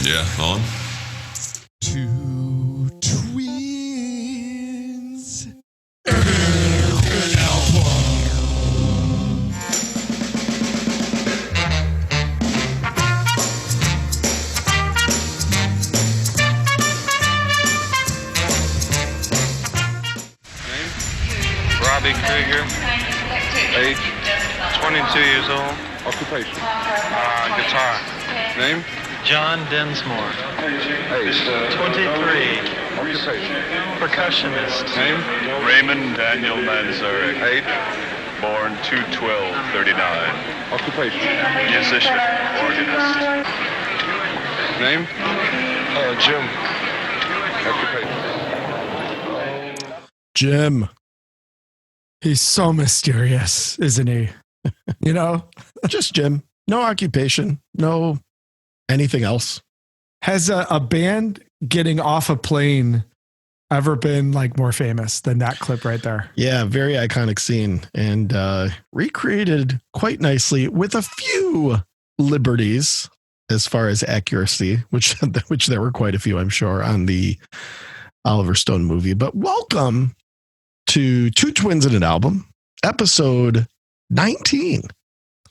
Yeah, on. Two twins. Robbie Krieger, age 22 years old. Occupation. Guitar. Name? John Densmore, Age. 23. Occupation. Percussionist. Name? Raymond Daniel Manzarek, Age. born 2/12/39. Occupation. Musician, organist. Name? Jim. Occupation. Jim. He's so mysterious, isn't he? You know? Just Jim. No occupation. No anything else. Has a band getting off a plane ever been like more famous than that clip right there? Yeah, very iconic scene and recreated quite nicely with a few liberties as far as accuracy, which there were quite a few, I'm sure, on the Oliver Stone movie. But welcome to Two Twins in an Album, episode 19.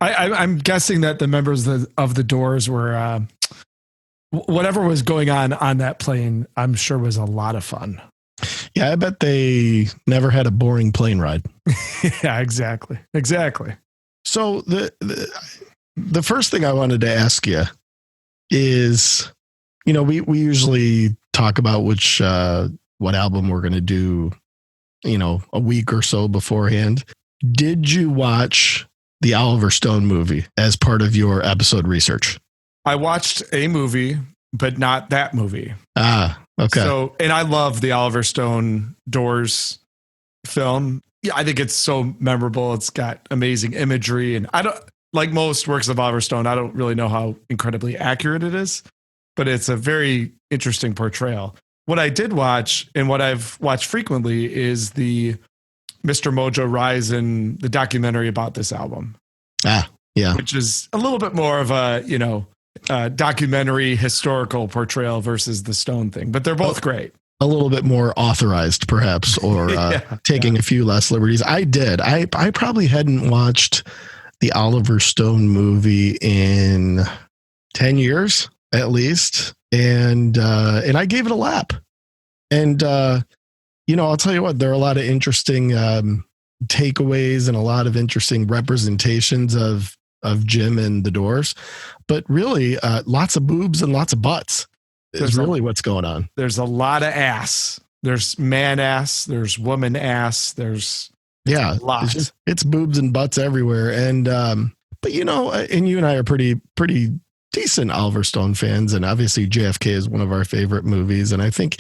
I'm guessing that the members of the Doors were whatever was going on that plane, I'm sure was a lot of fun. Yeah, I bet they never had a boring plane ride. Yeah, exactly. So the first thing I wanted to ask you is, you know, we usually talk about what album we're going to do, you know, a week or so beforehand. Did you watch the Oliver Stone movie as part of your episode research? I watched a movie, but not that movie. Ah, okay. So, and I love the Oliver Stone Doors film. Yeah, I think it's so memorable. It's got amazing imagery, and I don't, like most works of Oliver Stone, I don't really know how incredibly accurate it is, but it's a very interesting portrayal. What I did watch, and what I've watched frequently, is the Mr. Mojo Rise, the documentary about this album. Ah, yeah. Which is a little bit more of a, you know, documentary historical portrayal versus the Stone thing, but they're both great. A little bit more authorized, perhaps, or taking a few less liberties. I did. I probably hadn't watched the Oliver Stone movie in 10 years at least. And I gave it a lap. And, you know, I'll tell you what, there are a lot of interesting takeaways and a lot of interesting representations of Jim and the Doors, but really lots of boobs and lots of butts is really what's going on. There's a lot of ass. There's man ass. There's woman ass. There's lots. It's boobs and butts everywhere. And, but you know, and you and I are pretty decent Oliver Stone fans. And obviously JFK is one of our favorite movies. And I think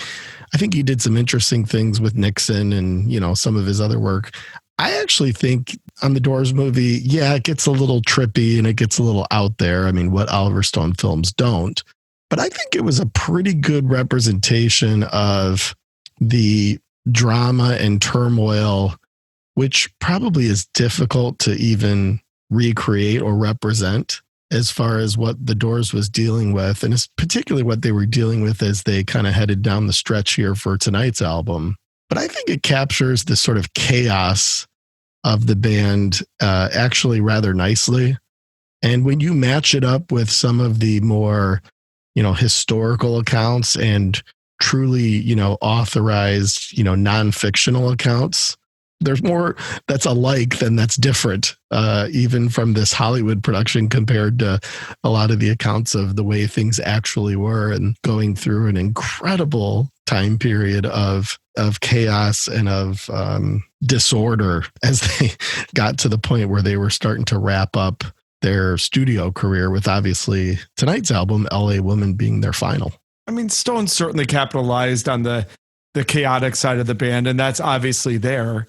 he did some interesting things with Nixon and, you know, some of his other work. I actually think on the Doors movie, yeah, it gets a little trippy and it gets a little out there. I mean, what Oliver Stone films don't. But I think it was a pretty good representation of the drama and turmoil, which probably is difficult to even recreate or represent as far as what the Doors was dealing with. And it's particularly what they were dealing with as they kind of headed down the stretch here for tonight's album. But I think it captures the sort of chaos of the band actually rather nicely. And when you match it up with some of the more, you know, historical accounts and truly, you know, authorized, you know, non-fictional accounts, there's more that's alike than that's different, even from this Hollywood production compared to a lot of the accounts of the way things actually were, and going through an incredible time period of chaos and of disorder as they got to the point where they were starting to wrap up their studio career, with obviously tonight's album, LA Woman, being their final. I mean, Stone certainly capitalized on the chaotic side of the band, and that's obviously there.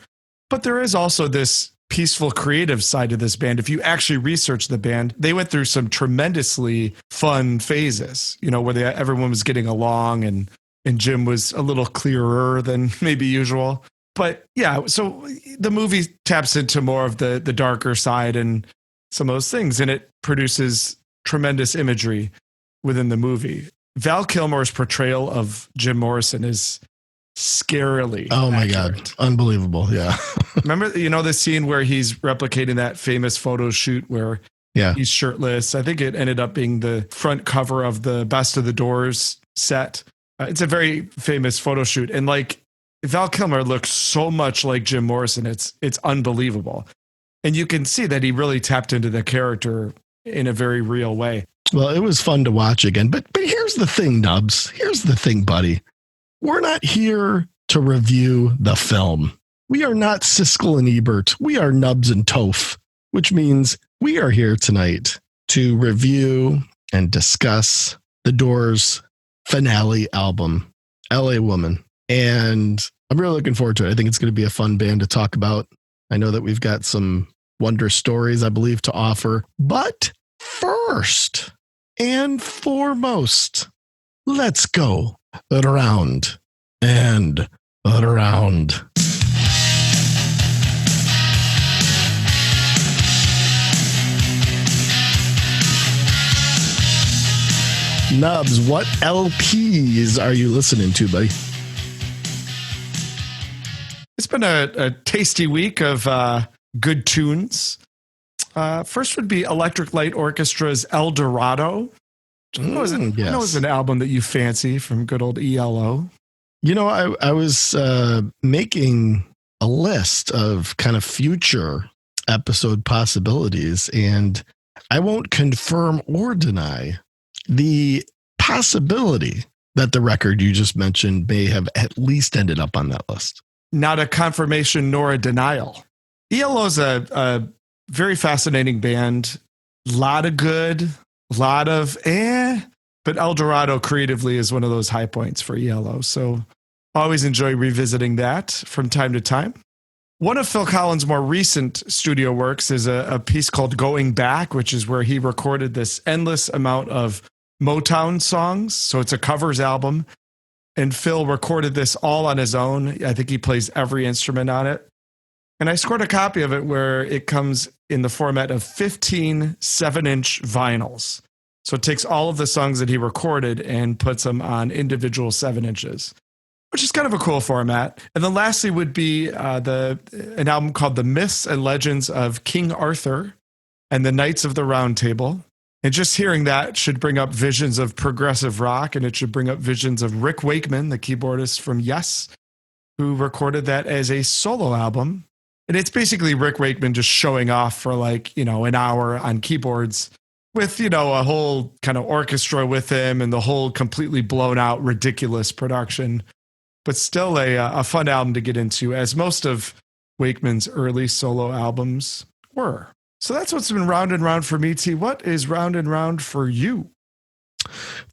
But there is also this peaceful, creative side of this band. If you actually research the band, they went through some tremendously fun phases, you know, where everyone was getting along and Jim was a little clearer than maybe usual. But yeah, so the movie taps into more of the darker side and some of those things, and it produces tremendous imagery within the movie. Val Kilmer's portrayal of Jim Morrison is scarily Oh my accurate. God. Unbelievable. Yeah. Remember, the scene where he's replicating that famous photo shoot where Yeah. he's shirtless. I think it ended up being the front cover of the Best of the Doors set. It's a very famous photo shoot. And like Val Kilmer looks so much like Jim Morrison. It's unbelievable. And you can see that he really tapped into the character in a very real way. Well, it was fun to watch again. But here's the thing, Nubs. Here's the thing, buddy. We're not here to review the film. We are not Siskel and Ebert. We are Nubs and Toph, which means we are here tonight to review and discuss the Doors' finale album, LA Woman. And I'm really looking forward to it. I think it's going to be a fun band to talk about. I know that we've got some wonder stories, I believe, to offer. But first and foremost, let's go around and around. Nubs, what LPs are you listening to, buddy? It's been a tasty week of good tunes. First would be Electric Light Orchestra's El Dorado. I know it's an album that you fancy from good old ELO. I was making a list of kind of future episode possibilities, and I won't confirm or deny the possibility that the record you just mentioned may have at least ended up on that list. Not a confirmation nor a denial. ELO is a very fascinating band. Lot of good, lot of but El Dorado creatively is one of those high points for ELO. So always enjoy revisiting that from time to time. One of Phil Collins' more recent studio works is a piece called Going Back, which is where he recorded this endless amount of Motown songs. So it's a covers album. And Phil recorded this all on his own. I think he plays every instrument on it. And I scored a copy of it where it comes in the format of 15 7-inch vinyls. So it takes all of the songs that he recorded and puts them on individual 7 inches, which is kind of a cool format. And then lastly would be an album called The Myths and Legends of King Arthur and the Knights of the Round Table. And just hearing that should bring up visions of progressive rock, and it should bring up visions of Rick Wakeman, the keyboardist from Yes, who recorded that as a solo album. And it's basically Rick Wakeman just showing off for an hour on keyboards with, a whole kind of orchestra with him and the whole completely blown out, ridiculous production. But still a fun album to get into, as most of Wakeman's early solo albums were. So that's what's been round and round for me, T. What is round and round for you?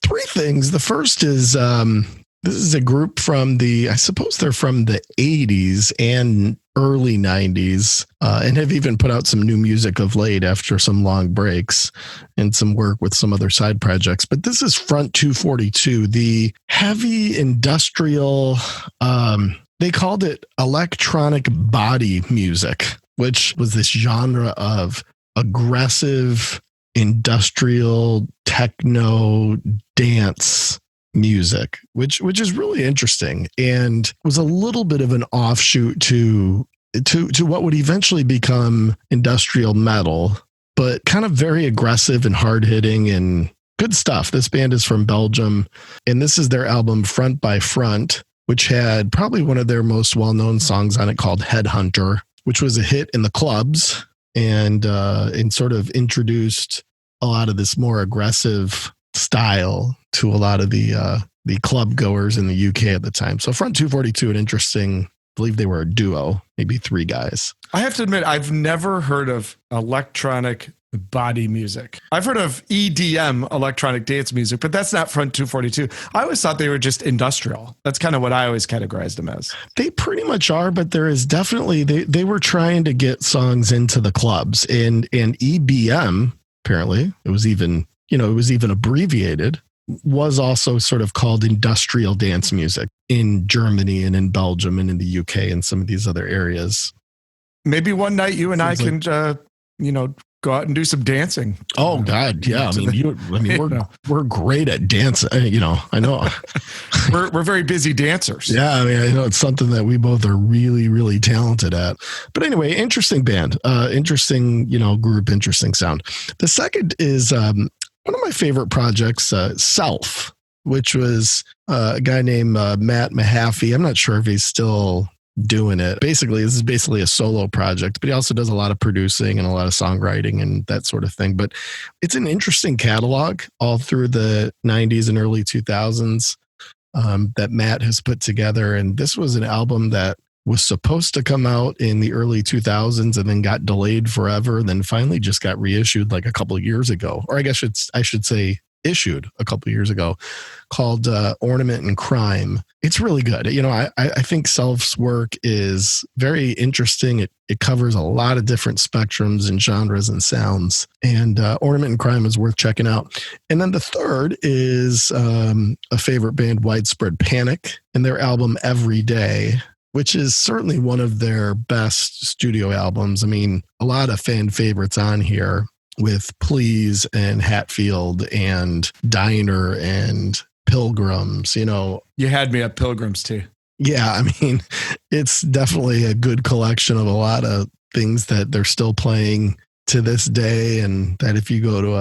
Three things. The first is this is a group from I suppose they're from the 80s and early 90s, and have even put out some new music of late after some long breaks and some work with some other side projects. But this is Front 242, the heavy industrial, they called it electronic body music, which was this genre of aggressive industrial techno dance music, which is really interesting and was a little bit of an offshoot to what would eventually become industrial metal, but kind of very aggressive and hard hitting and good stuff. This band is from Belgium, and this is their album Front by Front, which had probably one of their most well-known songs on it called Headhunter, which was a hit in the clubs and sort of introduced a lot of this more aggressive style to a lot of the club goers in the UK at the time. So Front 242, an interesting, I believe they were a duo, maybe three guys. I have to admit, I've never heard of electronic body music. I've heard of EDM, electronic dance music, but that's not Front 242. I always thought they were just industrial. That's kind of what I always categorized them as. They pretty much are, but there is definitely, they were trying to get songs into the clubs, and EBM, apparently, it was even abbreviated, was also sort of called industrial dance music in Germany and in Belgium and in the UK and some of these other areas. Maybe one night you and I can, go go out and do some dancing. Oh God, yeah. We're great at dancing. I know. we're very busy dancers. Yeah, I know it's something that we both are really, really talented at. But anyway, interesting band, interesting, group, interesting sound. The second is one of my favorite projects, Self, which was a guy named Matt Mahaffey. I'm not sure if he's still doing it. Basically, this is basically a solo project, but he also does a lot of producing and a lot of songwriting and that sort of thing. But it's an interesting catalog all through the 90s and early 2000s that Matt has put together. And this was an album that was supposed to come out in the early 2000s and then got delayed forever. And then finally just got reissued like a couple of years ago, or I should say issued a couple of years ago, called Ornament and Crime. It's really good. I think Self's work is very interesting. It covers a lot of different spectrums and genres and sounds. And Ornament and Crime is worth checking out. And then the third is a favorite band, Widespread Panic, and their album Every Day, which is certainly one of their best studio albums. A lot of fan favorites on here, with Please and Hatfield and Diner and Pilgrims, You had me at Pilgrims too. Yeah, it's definitely a good collection of a lot of things that they're still playing to this day, and that if you go to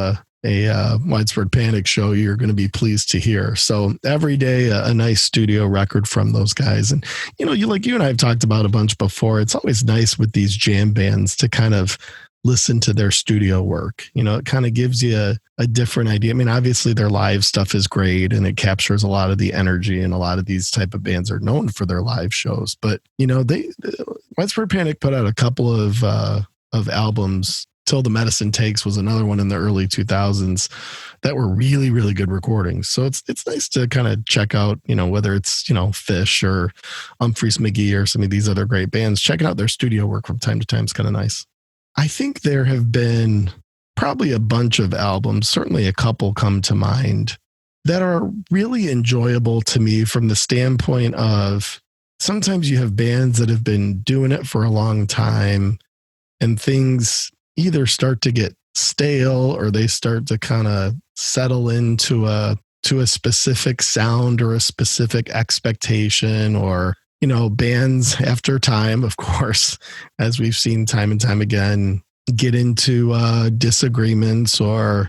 a Widespread Panic show, you're going to be pleased to hear. So Every Day, a nice studio record from those guys. And, you and I have talked about a bunch before. It's always nice with these jam bands to kind of listen to their studio work. It kind of gives you a different idea. Obviously their live stuff is great and it captures a lot of the energy, and a lot of these type of bands are known for their live shows. But, Widespread Panic put out a couple of albums. Till the Medicine Takes was another one in the early 2000s that were really, really good recordings. So it's nice to kind of check out, whether it's, Fish or Humphreys McGee or some of these other great bands, checking out their studio work from time to time is kind of nice. I think there have been probably a bunch of albums, certainly a couple come to mind, that are really enjoyable to me from the standpoint of sometimes you have bands that have been doing it for a long time and things either start to get stale or they start to kind of settle into a specific sound or a specific expectation, or bands after time, of course, as we've seen time and time again, get into disagreements or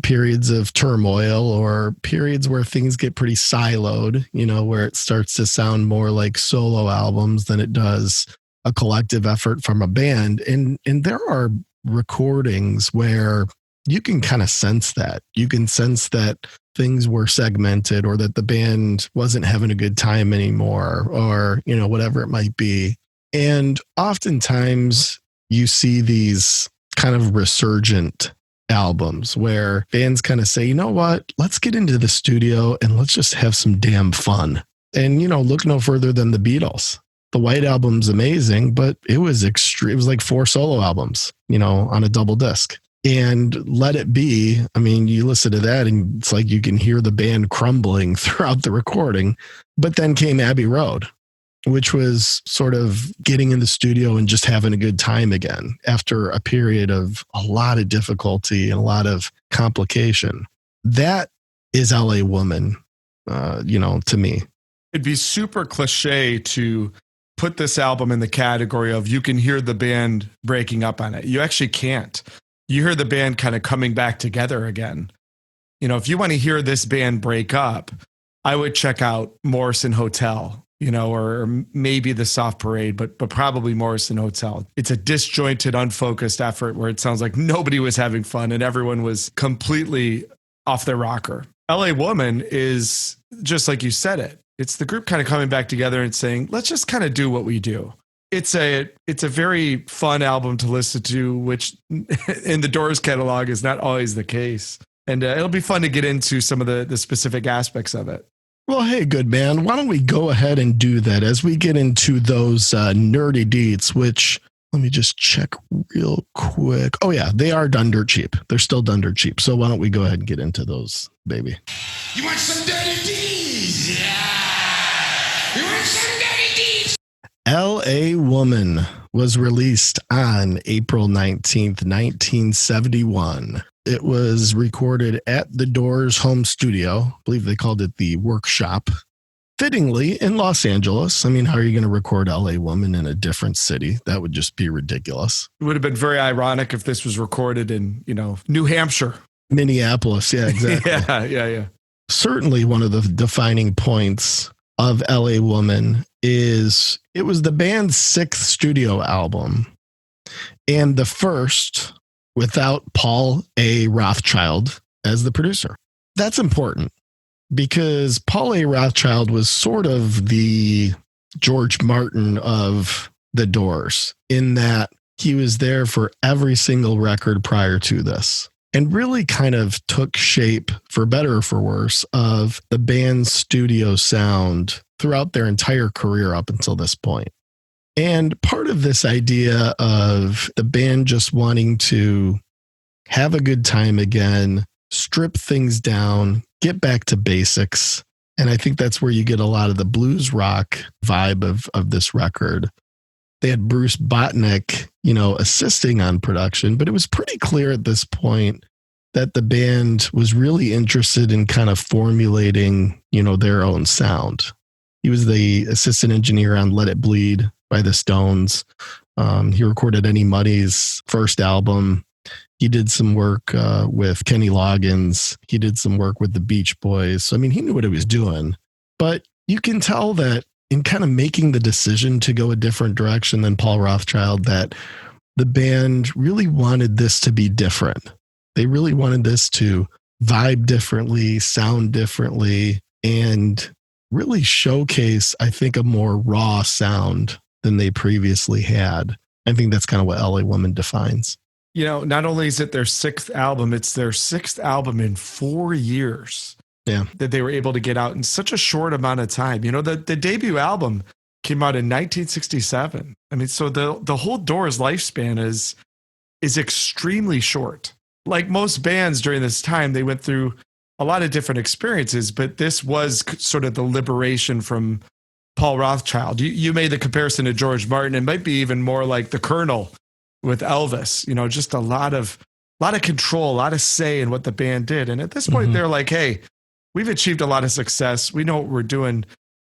periods of turmoil or periods where things get pretty siloed, where it starts to sound more like solo albums than it does a collective effort from a band. And there are recordings where you can kind of sense that. You can sense that things were segmented, or that the band wasn't having a good time anymore, or, whatever it might be. And oftentimes you see these kind of resurgent albums where bands kind of say, you know what, let's get into the studio and let's just have some damn fun. And, look no further than the Beatles. The White Album's amazing, but it was extreme. It was like 4 solo albums, on a double disc. And Let It Be, you listen to that and it's like you can hear the band crumbling throughout the recording. But then came Abbey Road, which was sort of getting in the studio and just having a good time again after a period of a lot of difficulty and a lot of complication. That is LA Woman, to me. It'd be super cliche to put this album in the category of you can hear the band breaking up on it. You actually can't. You hear the band kind of coming back together again. If you want to hear this band break up, I would check out Morrison Hotel, or maybe the Soft Parade, but probably Morrison Hotel. It's a disjointed, unfocused effort where it sounds like nobody was having fun and everyone was completely off their rocker. LA Woman is just like you said it. It's the group kind of coming back together and saying, let's just kind of do what we do. It's a very fun album to listen to, which in the Doors catalog is not always the case. And it'll be fun to get into some of the specific aspects of it. Well, hey, good man. Why don't we go ahead and do that as we get into those nerdy deets, which let me just check real quick. Oh, yeah, they are done dirt cheap. They're still done dirt cheap. So why don't we go ahead and get into those, baby? You want some dirty deeds? Yeah. You want some dirty deeds? L.A. Woman was released on April 19th, 1971. It was recorded at the Doors home studio. I believe they called it the Workshop. Fittingly, in Los Angeles. I mean, how are you going to record L.A. Woman in a different city? That would just be ridiculous. It would have been very ironic if this was recorded in, New Hampshire. Minneapolis, yeah, exactly. Yeah. Certainly one of the defining points of L.A. Woman is it was the band's 6th studio album and the first without Paul A. Rothchild as the producer. That's important because Paul A. Rothchild was sort of the George Martin of the Doors in that he was there for every single record prior to this and really kind of took shape, for better or for worse, of the band's studio sound throughout their entire career up until this point. And part of this idea of the band just wanting to have a good time again, strip things down, get back to basics. And I think that's where you get a lot of the blues rock vibe of this record. They had Bruce Botnick, assisting on production, but it was pretty clear at this point that the band was really interested in kind of formulating, their own sound. He was the assistant engineer on Let It Bleed by the Stones. He recorded Eddie Money's first album. He did some work with Kenny Loggins. He did some work with the Beach Boys. So, I mean, he knew what he was doing. But you can tell that in kind of making the decision to go a different direction than Paul Rothchild, that the band really wanted this to be different. They really wanted this to vibe differently, sound differently, and really showcase, I think, a more raw sound than they previously had. I think that's kind of what LA Woman defines. Not only is it their 6th album, it's their 6th album in 4 years. Yeah. That they were able to get out in such a short amount of time. The debut album came out in 1967. I mean, so the whole Doors lifespan is extremely short. Like most bands during this time, they went through a lot of different experiences, but this was sort of the liberation from Paul Rothchild. You made the comparison to George Martin. It might be even more like the Colonel with Elvis, just a lot of control, a lot of say in what the band did. And at this point, they're like, hey, we've achieved a lot of success. We know what we're doing.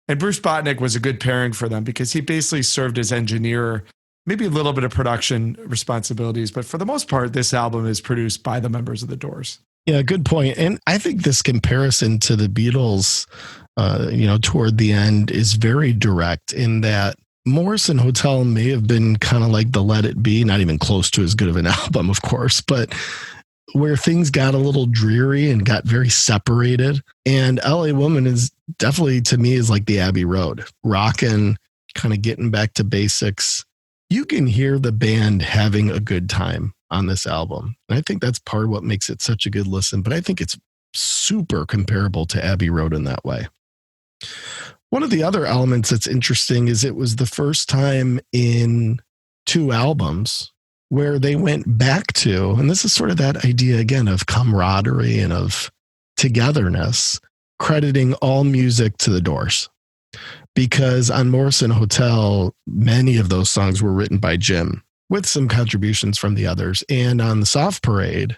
And Bruce Botnick was a good pairing for them because he basically served as engineer, maybe a little bit of production responsibilities. But for the most part, this album is produced by the members of the Doors. Yeah, good point. And I think this comparison to the Beatles, toward the end is very direct in that Morrison Hotel may have been kind of like the Let It Be, not even close to as good of an album, of course, but where things got a little dreary and got very separated. And LA Woman is definitely, to me, is like the Abbey Road, rocking, kind of getting back to basics. You can hear the band having a good time on this album. And I think that's part of what makes it such a good listen, but I think it's super comparable to Abbey Road in that way. One of the other elements that's interesting is it was the first time in 2 albums where they went back to, and this is sort of that idea again of camaraderie and of togetherness, crediting all music to the Doors. Because on Morrison Hotel, many of those songs were written by Jim with some contributions from the others. And on the Soft Parade,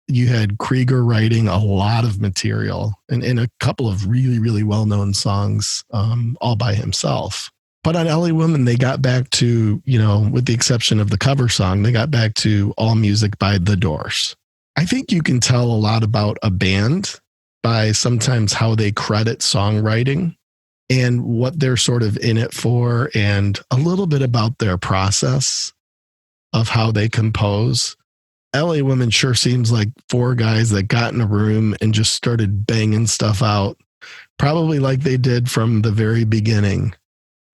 you had Krieger writing a lot of material and a couple of really, really well-known songs all by himself. But on LA Woman, they got back to, with the exception of the cover song, they got back to all music by the Doors. I think you can tell a lot about a band by sometimes how they credit songwriting and what they're sort of in it for, and a little bit about their process of how they compose. LA Woman sure seems like 4 guys that got in a room and just started banging stuff out, probably like they did from the very beginning.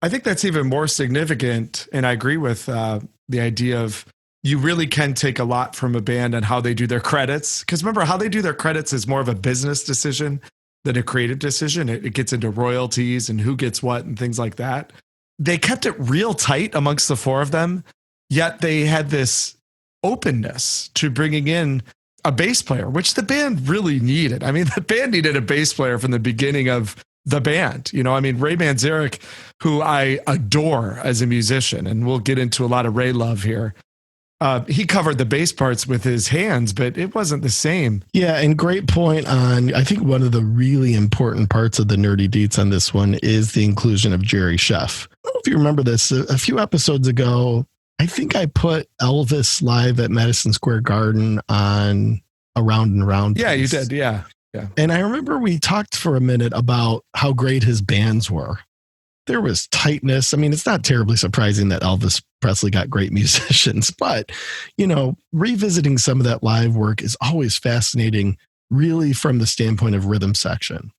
I think that's even more significant. And I agree with the idea of you really can take a lot from a band and how they do their credits. Because remember, how they do their credits is more of a business decision than a creative decision. It gets into royalties and who gets what and things like that. They kept it real tight amongst the 4 of them, yet they had this openness to bringing in a bass player, which the band really needed. I mean, the band needed a bass player from the beginning of the band. You know, I mean, Ray Manzarek, who I adore as a musician, and we'll get into a lot of Ray love here. He covered the bass parts with his hands, but it wasn't the same. Yeah, and great point on, I think one of the really important parts of the Nerdy Deets on this one is the inclusion of Jerry Sheff. I don't know if you remember this, a few episodes ago, I think I put Elvis live at Madison Square Garden on a Round and Round. Yeah, piece. you did. Yeah. Yeah. And I remember we talked for a minute about how great his bands were. There was tightness. I mean, it's not terribly surprising that Elvis Presley got great musicians, but, you know, revisiting some of that live work is always fascinating, really from the standpoint of rhythm section.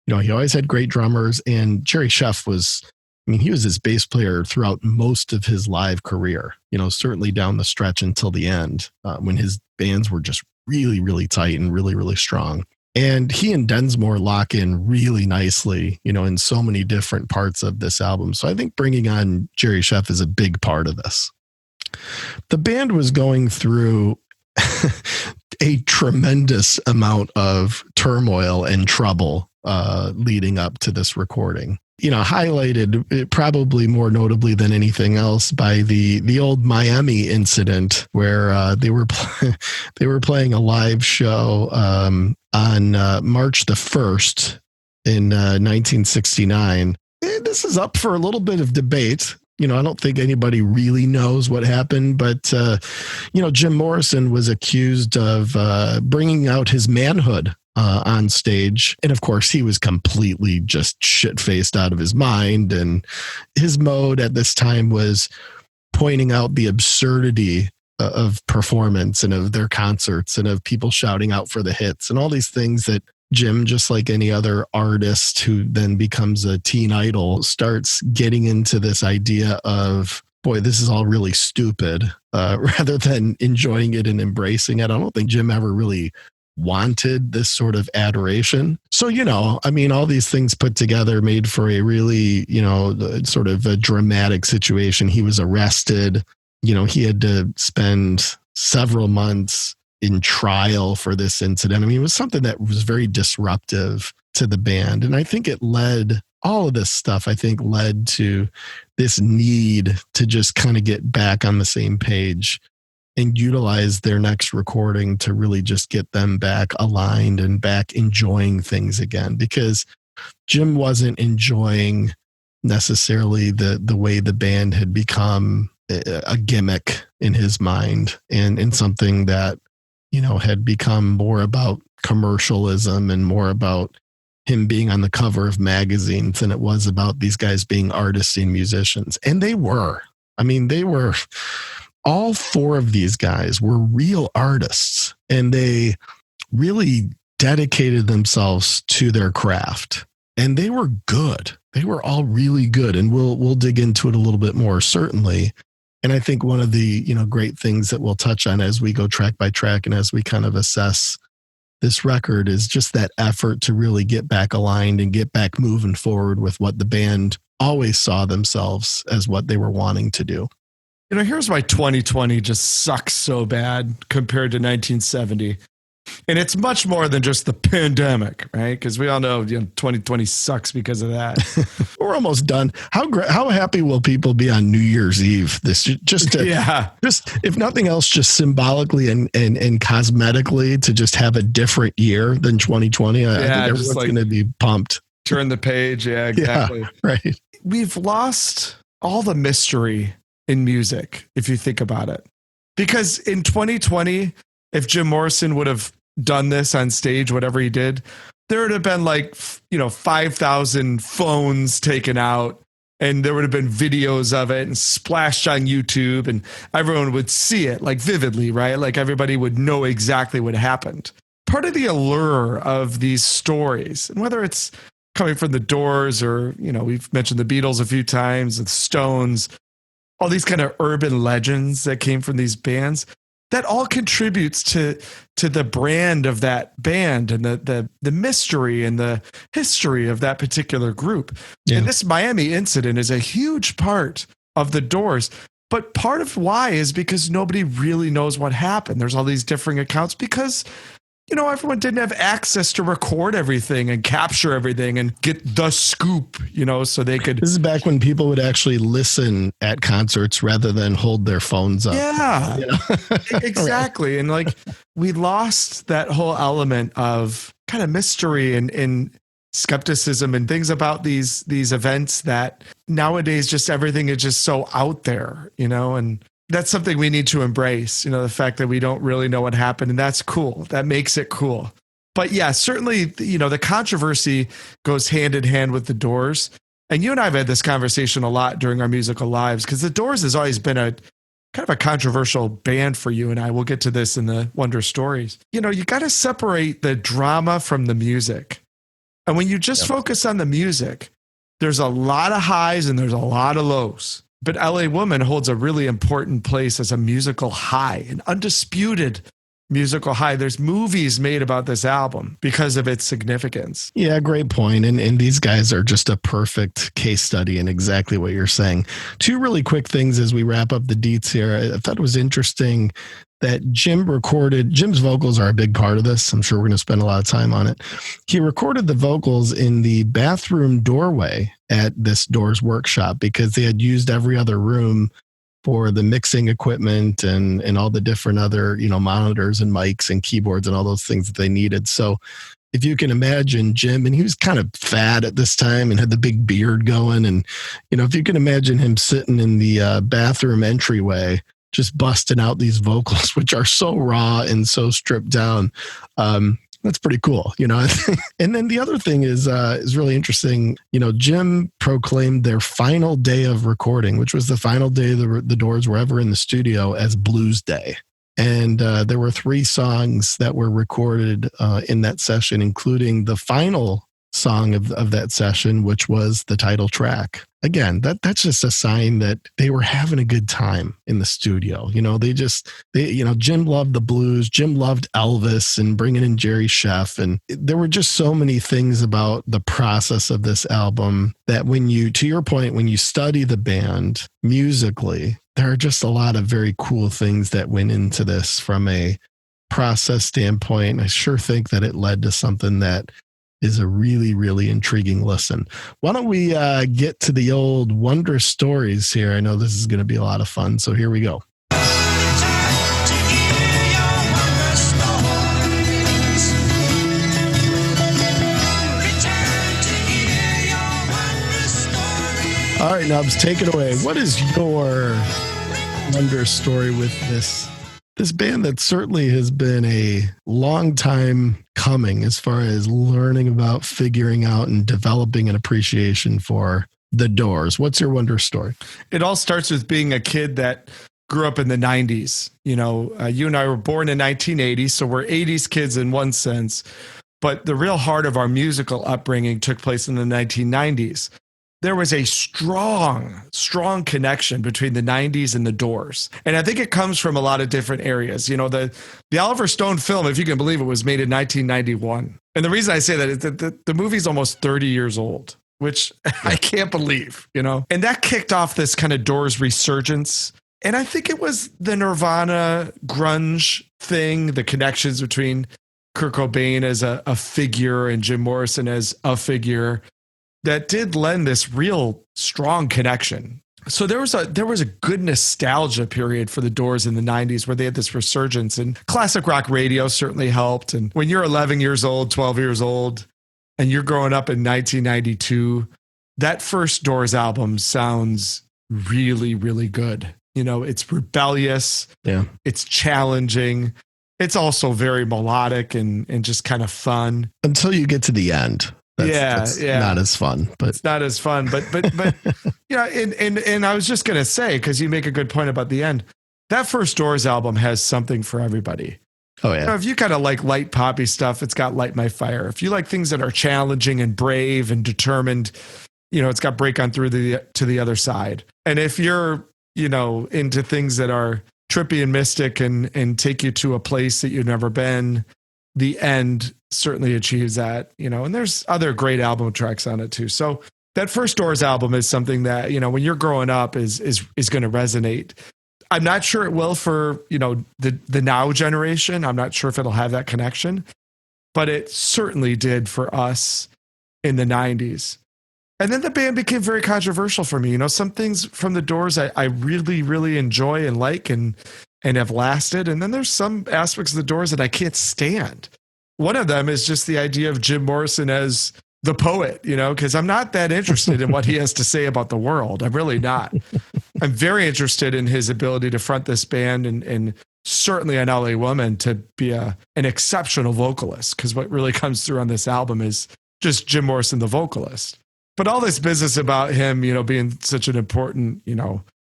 You know, he always had great drummers, and Jerry Sheff was, I mean, he was his bass player throughout most of his live career, you know, certainly down the stretch until the end, when his bands were just really, really tight and really, really strong. And he and Densmore lock in really nicely, you know, in so many different parts of this album. So I think bringing on Jerry Sheff is a big part of this. The band was going through a tremendous amount of turmoil and trouble leading up to this recording. You know, highlighted probably more notably than anything else by the old Miami incident where they were playing a live show on March the 1st in 1969. This is up for a little bit of debate. You know, I don't think anybody really knows what happened, but, you know, Jim Morrison was accused of bringing out his manhood on stage. And of course, he was completely just shit-faced out of his mind. And his mode at this time was pointing out the absurdity of performance and of their concerts and of people shouting out for the hits and all these things that Jim, just like any other artist who then becomes a teen idol, starts getting into this idea of, boy, this is all really stupid, rather than enjoying it and embracing it. I don't think Jim ever really wanted this sort of adoration. So, you know, I mean, all these things put together made for a really, you know, sort of a dramatic situation. He was arrested. You know, he had to spend several months in trial for this incident. I mean, it was something that was very disruptive to the band. And I think it led, all of this stuff, I think, led to this need to just kind of get back on the same page and utilize their next recording to really just get them back aligned and back enjoying things again. Because Jim wasn't enjoying necessarily the way the band had become a gimmick in his mind, and something that, you know, had become more about commercialism and more about him being on the cover of magazines than it was about these guys being artists and musicians. And they were. I mean, they were, all four of these guys were real artists, and they really dedicated themselves to their craft, and they were good. They were all really good. And we'll dig into it a little bit more, certainly. And I think one of the, you know, great things that we'll touch on as we go track by track and as we kind of assess this record is just that effort to really get back aligned and get back moving forward with what the band always saw themselves as what they were wanting to do. You know, here's why 2020 just sucks so bad compared to 1970. And it's much more than just the pandemic, right? Because we all know, you know, 2020 sucks because of that. We're almost done. How happy will people be on New Year's Eve? This just to, just if nothing else, just symbolically and cosmetically to just have a different year than 2020. I think everyone's going to be pumped. Turn the page. Yeah, exactly. Yeah, right. We've lost all the mystery in music, if you think about it. Because in 2020, if Jim Morrison would have done this on stage, whatever he did, there would have been like, you know, 5,000 phones taken out, and there would have been videos of it and splashed on YouTube, and everyone would see it like vividly, right? Like everybody would know exactly what happened. Part of the allure of these stories, and whether it's coming from the Doors or, you know, we've mentioned the Beatles a few times, the Stones, all these kind of urban legends that came from these bands, that all contributes to the brand of that band and the mystery and the history of that particular group. Yeah. And this Miami incident is a huge part of the Doors. But part of why is because nobody really knows what happened. There's all these differing accounts because, everyone didn't have access to record everything and capture everything and get the scoop, so they could. This is back when people would actually listen at concerts rather than hold their phones up. Yeah, You know? exactly. And like, we lost that whole element of kind of mystery and skepticism and things about these events that nowadays just everything is just so out there, and that's something we need to embrace, the fact that we don't really know what happened, and that's cool. That makes it cool. But yeah, certainly, the controversy goes hand in hand with the Doors. And you and I have had this conversation a lot during our musical lives, because the Doors has always been a kind of a controversial band for you and I. We'll get to this in the Wonder Stories. You got to separate the drama from the music. And when you just focus on the music, there's a lot of highs and there's a lot of lows. But LA Woman holds a really important place as a musical high, an undisputed musical high. There's movies made about this album because of its significance. Yeah, great point. And these guys are just a perfect case study in exactly what you're saying. Two really quick things as we wrap up the deets here. I thought it was interesting that Jim's vocals are a big part of this. I'm sure we're going to spend a lot of time on it. He recorded the vocals in the bathroom doorway at this Doors workshop because they had used every other room for the mixing equipment and all the different other, monitors and mics and keyboards and all those things that they needed. So if you can imagine Jim, and he was kind of fat at this time and had the big beard going. And, if you can imagine him sitting in the bathroom entryway, just busting out these vocals, which are so raw and so stripped down. That's pretty cool, And then the other thing is really interesting. Jim proclaimed their final day of recording, which was the final day the Doors were ever in the studio, as Blues Day. And there were 3 songs that were recorded in that session, including the final song of that session, which was the title track. Again, that's just a sign that they were having a good time in the studio. Jim loved the blues. Jim loved Elvis and bringing in Jerry Sheff. And there were just so many things about the process of this album that to your point, when you study the band musically, there are just a lot of very cool things that went into this from a process standpoint. I sure think that it led to something that is a really, really intriguing listen. Why don't we get to the old Wonder Stories here? I know this is going to be a lot of fun, so here we go. All right, Nubs, take it away. What is your Wonder Story with this band that certainly has been a long time coming as far as learning about, figuring out, and developing an appreciation for the Doors? What's your Wonder Story? It all starts with being a kid that grew up in the 90s. You and I were born in 1980, so we're 80s kids in one sense. But the real heart of our musical upbringing took place in the 1990s. There was a strong connection between the 90s and the Doors. And I think it comes from a lot of different areas. The Oliver Stone film, if you can believe it, was made in 1991. And the reason I say that is that the movie's almost 30 years old, which I can't believe, And that kicked off this kind of Doors resurgence. And I think it was the Nirvana grunge thing, the connections between Kurt Cobain as a figure and Jim Morrison as a figure, that did lend this real strong connection. So there was a good nostalgia period for the Doors in the 90s where they had this resurgence, and classic rock radio certainly helped. And when you're 11 years old, 12 years old, and you're growing up in 1992, that first Doors album sounds really, really good. It's rebellious. Yeah. It's challenging. It's also very melodic and just kind of fun. Until you get to the end. That's not as fun, but it's not as fun, but and I was just going to say, cause you make a good point about the end, that first Doors album has something for everybody. Oh yeah. If you kind of like light poppy stuff, it's got Light My Fire. If you like things that are challenging and brave and determined, it's got Break On Through to the Other Side. And if you're, into things that are trippy and mystic and take you to a place that you've never been, The End certainly achieves that, and there's other great album tracks on it too. So that first Doors album is something that, when you're growing up is going to resonate. I'm not sure it will for, the now generation. I'm not sure if it'll have that connection, but it certainly did for us in the 90s. And then the band became very controversial for me. Some things from the Doors I really, really enjoy and like and have lasted. And then there's some aspects of the Doors that I can't stand. One of them is just the idea of Jim Morrison as the poet, because I'm not that interested in what he has to say about the world. I'm really not. I'm very interested in his ability to front this band and certainly an LA Woman to be an exceptional vocalist, because what really comes through on this album is just Jim Morrison, the vocalist. But all this business about him, being such an important,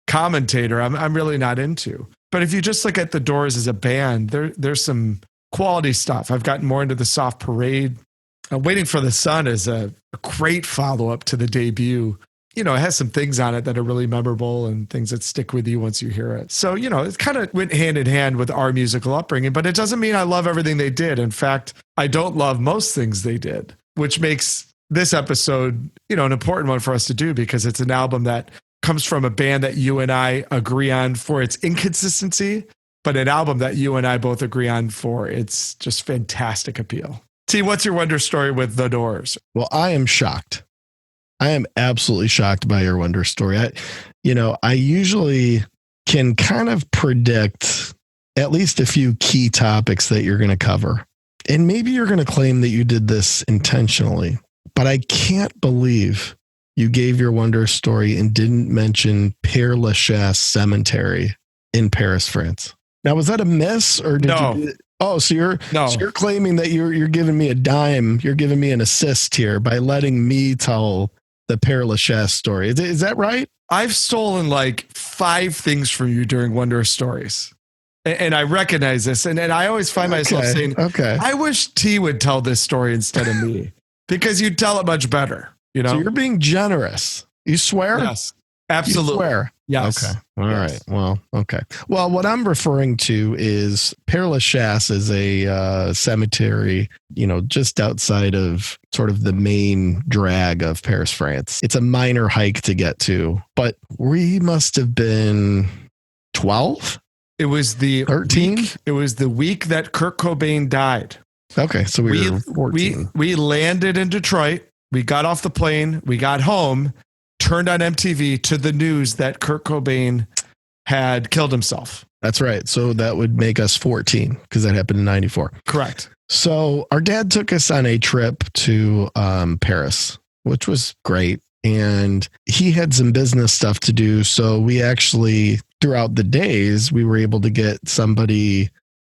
commentator, I'm really not into. But if you just look at the Doors as a band, there's some quality stuff. I've gotten more into the Soft Parade. Waiting for the Sun is a great follow-up to the debut. It has some things on it that are really memorable and things that stick with you once you hear it. So, it kind of went hand in hand with our musical upbringing, but it doesn't mean I love everything they did. In fact, I don't love most things they did, which makes this episode, an important one for us to do, because it's an album that comes from a band that you and I agree on for its inconsistency, but an album that you and I both agree on for its just fantastic appeal. T, what's your wonder story with the Doors? Well, I am shocked. I am absolutely shocked by your wonder story. I usually can kind of predict at least a few key topics that you're going to cover. And maybe you're going to claim that you did this intentionally, but I can't believe you gave your wonder story and didn't mention Père Lachaise Cemetery in Paris, France. Now, was that a miss, or did you? Oh, so you're claiming that you're giving me a dime. You're giving me an assist here by letting me tell the Père Lachaise story. Is that right? I've stolen like 5 things from you during Wonder Stories. And I recognize this. And I always find myself saying, I wish T would tell this story instead of me, because you'd tell it much better. So you're being generous. You swear? Yes, absolutely. You swear? Yes. Okay. All right. Well, okay. Well, what I'm referring to is Père Lachaise is a cemetery, just outside of sort of the main drag of Paris, France. It's a minor hike to get to, but we must have been 12. It was the 13. It was the week that Kurt Cobain died. Okay, so we were 14. We landed in Detroit. We got off the plane. We got home. Turned on MTV to the news that Kurt Cobain had killed himself. That's right. So that would make us 14, because that happened in 94. Correct. So our dad took us on a trip to Paris, which was great. And he had some business stuff to do. So we actually, throughout the days, we were able to get somebody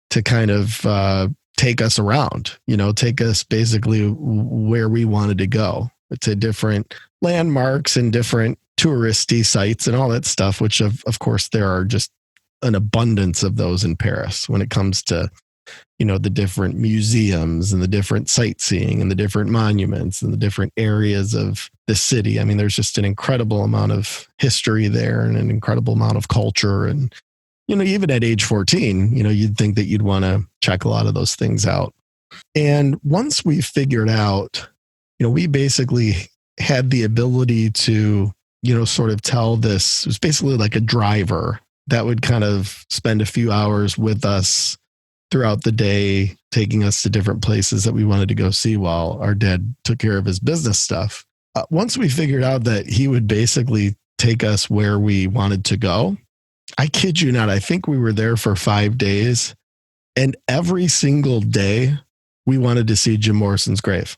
to kind of take us around, take us basically where we wanted to go, to different landmarks and different touristy sites and all that stuff, which of course there are just an abundance of those in Paris when it comes to, the different museums and the different sightseeing and the different monuments and the different areas of the city. I mean, there's just an incredible amount of history there and an incredible amount of culture. And, even at age 14, you'd think that you'd want to check a lot of those things out. And once we figured out, we basically had the ability to, sort of tell this. It was basically like a driver that would kind of spend a few hours with us throughout the day, taking us to different places that we wanted to go see while our dad took care of his business stuff. Once we figured out that he would basically take us where we wanted to go, I kid you not, I think we were there for 5 days, and every single day we wanted to see Jim Morrison's grave.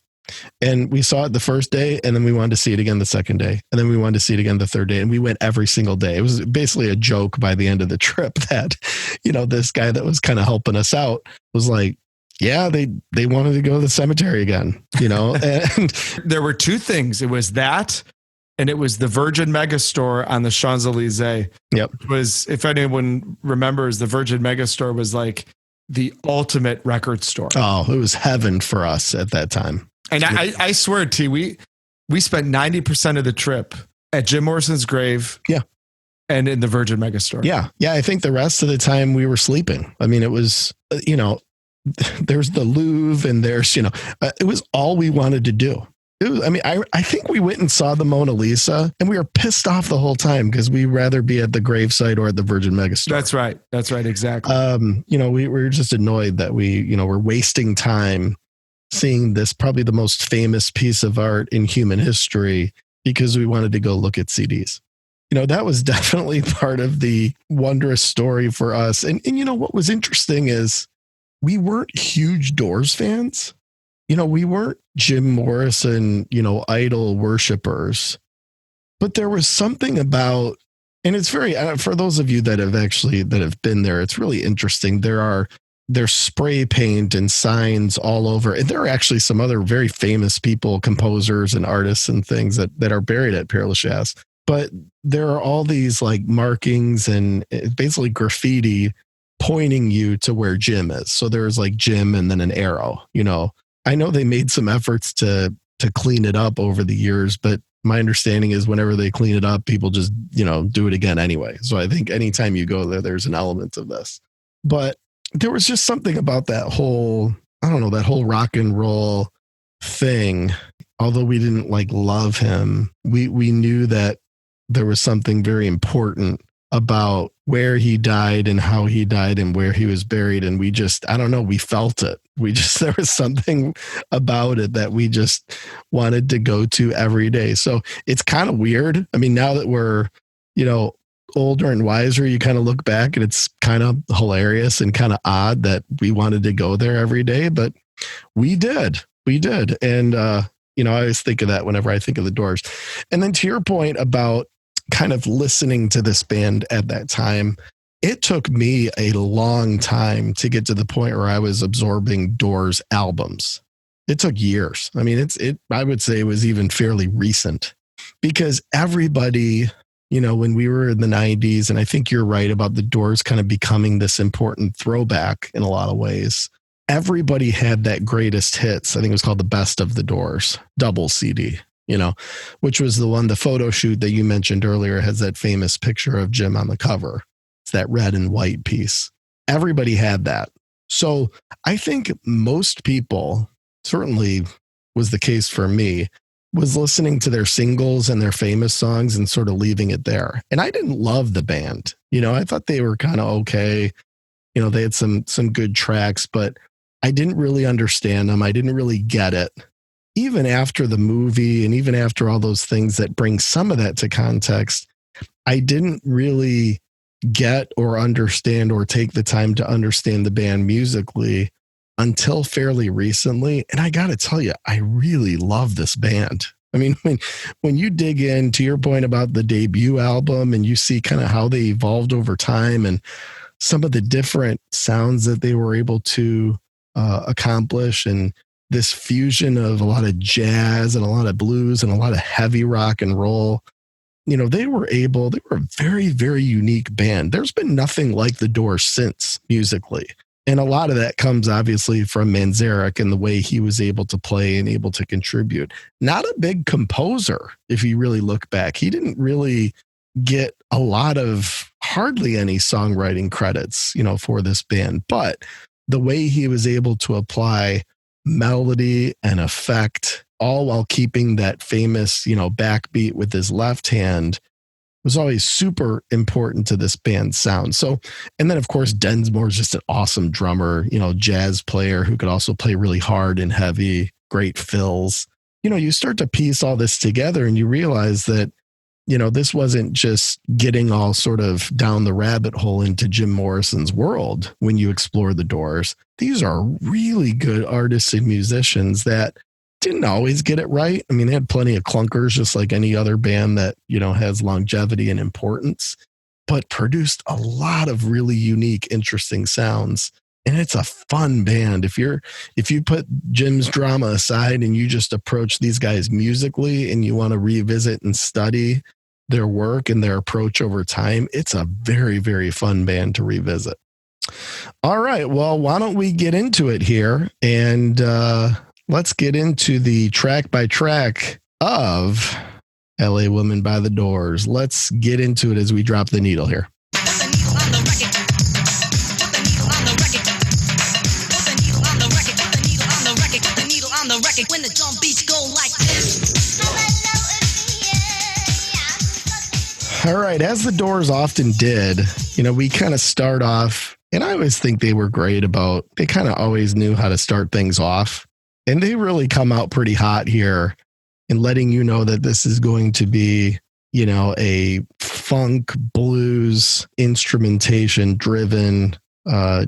And we saw it the first day, and then we wanted to see it again the second day, and then we wanted to see it again the third day, and we went every single day. It was basically a joke by the end of the trip that, this guy that was kind of helping us out was like, yeah, they wanted to go to the cemetery again, and there were 2 things. It was that, and it was the Virgin Megastore on the Champs-Elysees. Yep. It was, if anyone remembers, the Virgin Megastore was like the ultimate record store. Oh, it was heaven for us at that time. And I swear, T, we spent 90% of the trip at Jim Morrison's grave. Yeah. And in the Virgin Megastore. Yeah. Yeah. I think the rest of the time we were sleeping. I mean, it was, there's the Louvre and there's, it was all we wanted to do. I think we went and saw the Mona Lisa, and we were pissed off the whole time because we'd rather be at the gravesite or at the Virgin Megastore. That's right. Exactly. We were just annoyed that we, were wasting time seeing this, probably the most famous piece of art in human history, because we wanted to go look at CDs. That was definitely part of the wondrous story for us. And what was interesting is we weren't huge Doors fans. We weren't Jim Morrison, idol worshipers, but there was something about, and it's very, for those of you that have been there, it's really interesting. There's spray paint and signs all over. And there are actually some other very famous people, composers and artists and things that are buried at Père Lachaise. But there are all these like markings and basically graffiti pointing you to where Jim is. So there's like Jim and then an arrow. I know they made some efforts to clean it up over the years, but my understanding is whenever they clean it up, people just, do it again anyway. So I think anytime you go there, there's an element of this. But there was just something about that whole rock and roll thing. Although we didn't like love him, we knew that there was something very important about where he died and how he died and where he was buried. And we just, we felt it. There was something about it that we just wanted to go to every day. So it's kind of weird. I mean, now that we're, older and wiser, you kind of look back and it's kind of hilarious and kind of odd that we wanted to go there every day, but we did. And, I always think of that whenever I think of the Doors. And then to your point about kind of listening to this band at that time, it took me a long time to get to the point where I was absorbing Doors albums. It took years. I mean, I would say it was even fairly recent because everybody, when we were in the 90s, and I think you're right about the Doors kind of becoming this important throwback in a lot of ways. Everybody had that greatest hits. I think it was called the Best of the Doors double CD, which was the photo shoot that you mentioned earlier has that famous picture of Jim on the cover. It's that red and white piece. Everybody had that. So I think most people, certainly was the case for me, was listening to their singles and their famous songs and sort of leaving it there. And I didn't love the band. I thought they were kind of okay. They had some good tracks, but I didn't really understand them. I didn't really get it. Even after the movie and even after all those things that bring some of that to context, I didn't really get or understand or take the time to understand the band musically until fairly recently. And I got to tell you, I really love this band. I mean, when you dig into your point about the debut album and you see kind of how they evolved over time and some of the different sounds that they were able to accomplish, and this fusion of a lot of jazz and a lot of blues and a lot of heavy rock and roll, they were a very, very unique band. There's been nothing like the Doors since musically. And a lot of that comes obviously from Manzarek and the way he was able to play and able to contribute. Not a big composer, if you really look back. He didn't really get a lot of hardly any songwriting credits, for this band. But the way he was able to apply melody and effect, all while keeping that famous, backbeat with his left hand, was always super important to this band's sound. So, and then of course, Densmore is just an awesome drummer, jazz player who could also play really hard and heavy, great fills. You start to piece all this together and you realize that, this wasn't just getting all sort of down the rabbit hole into Jim Morrison's world when you explore the Doors. These are really good artists and musicians that didn't always get it right. I mean, they had plenty of clunkers, just like any other band that, has longevity and importance, but produced a lot of really unique, interesting sounds. And it's a fun band. If you put Jim's drama aside and you just approach these guys musically and you want to revisit and study their work and their approach over time, it's a very, very fun band to revisit. All right. Well, why don't we get into it here and, let's get into the track by track of LA Woman by the Doors. Let's get into it as we drop the needle here. When the drum beats go like this. All right. As the Doors often did, we kind of start off, and I always think they were great about, they kind of always knew how to start things off. And they really come out pretty hot here in letting you know that this is going to be, a funk blues instrumentation driven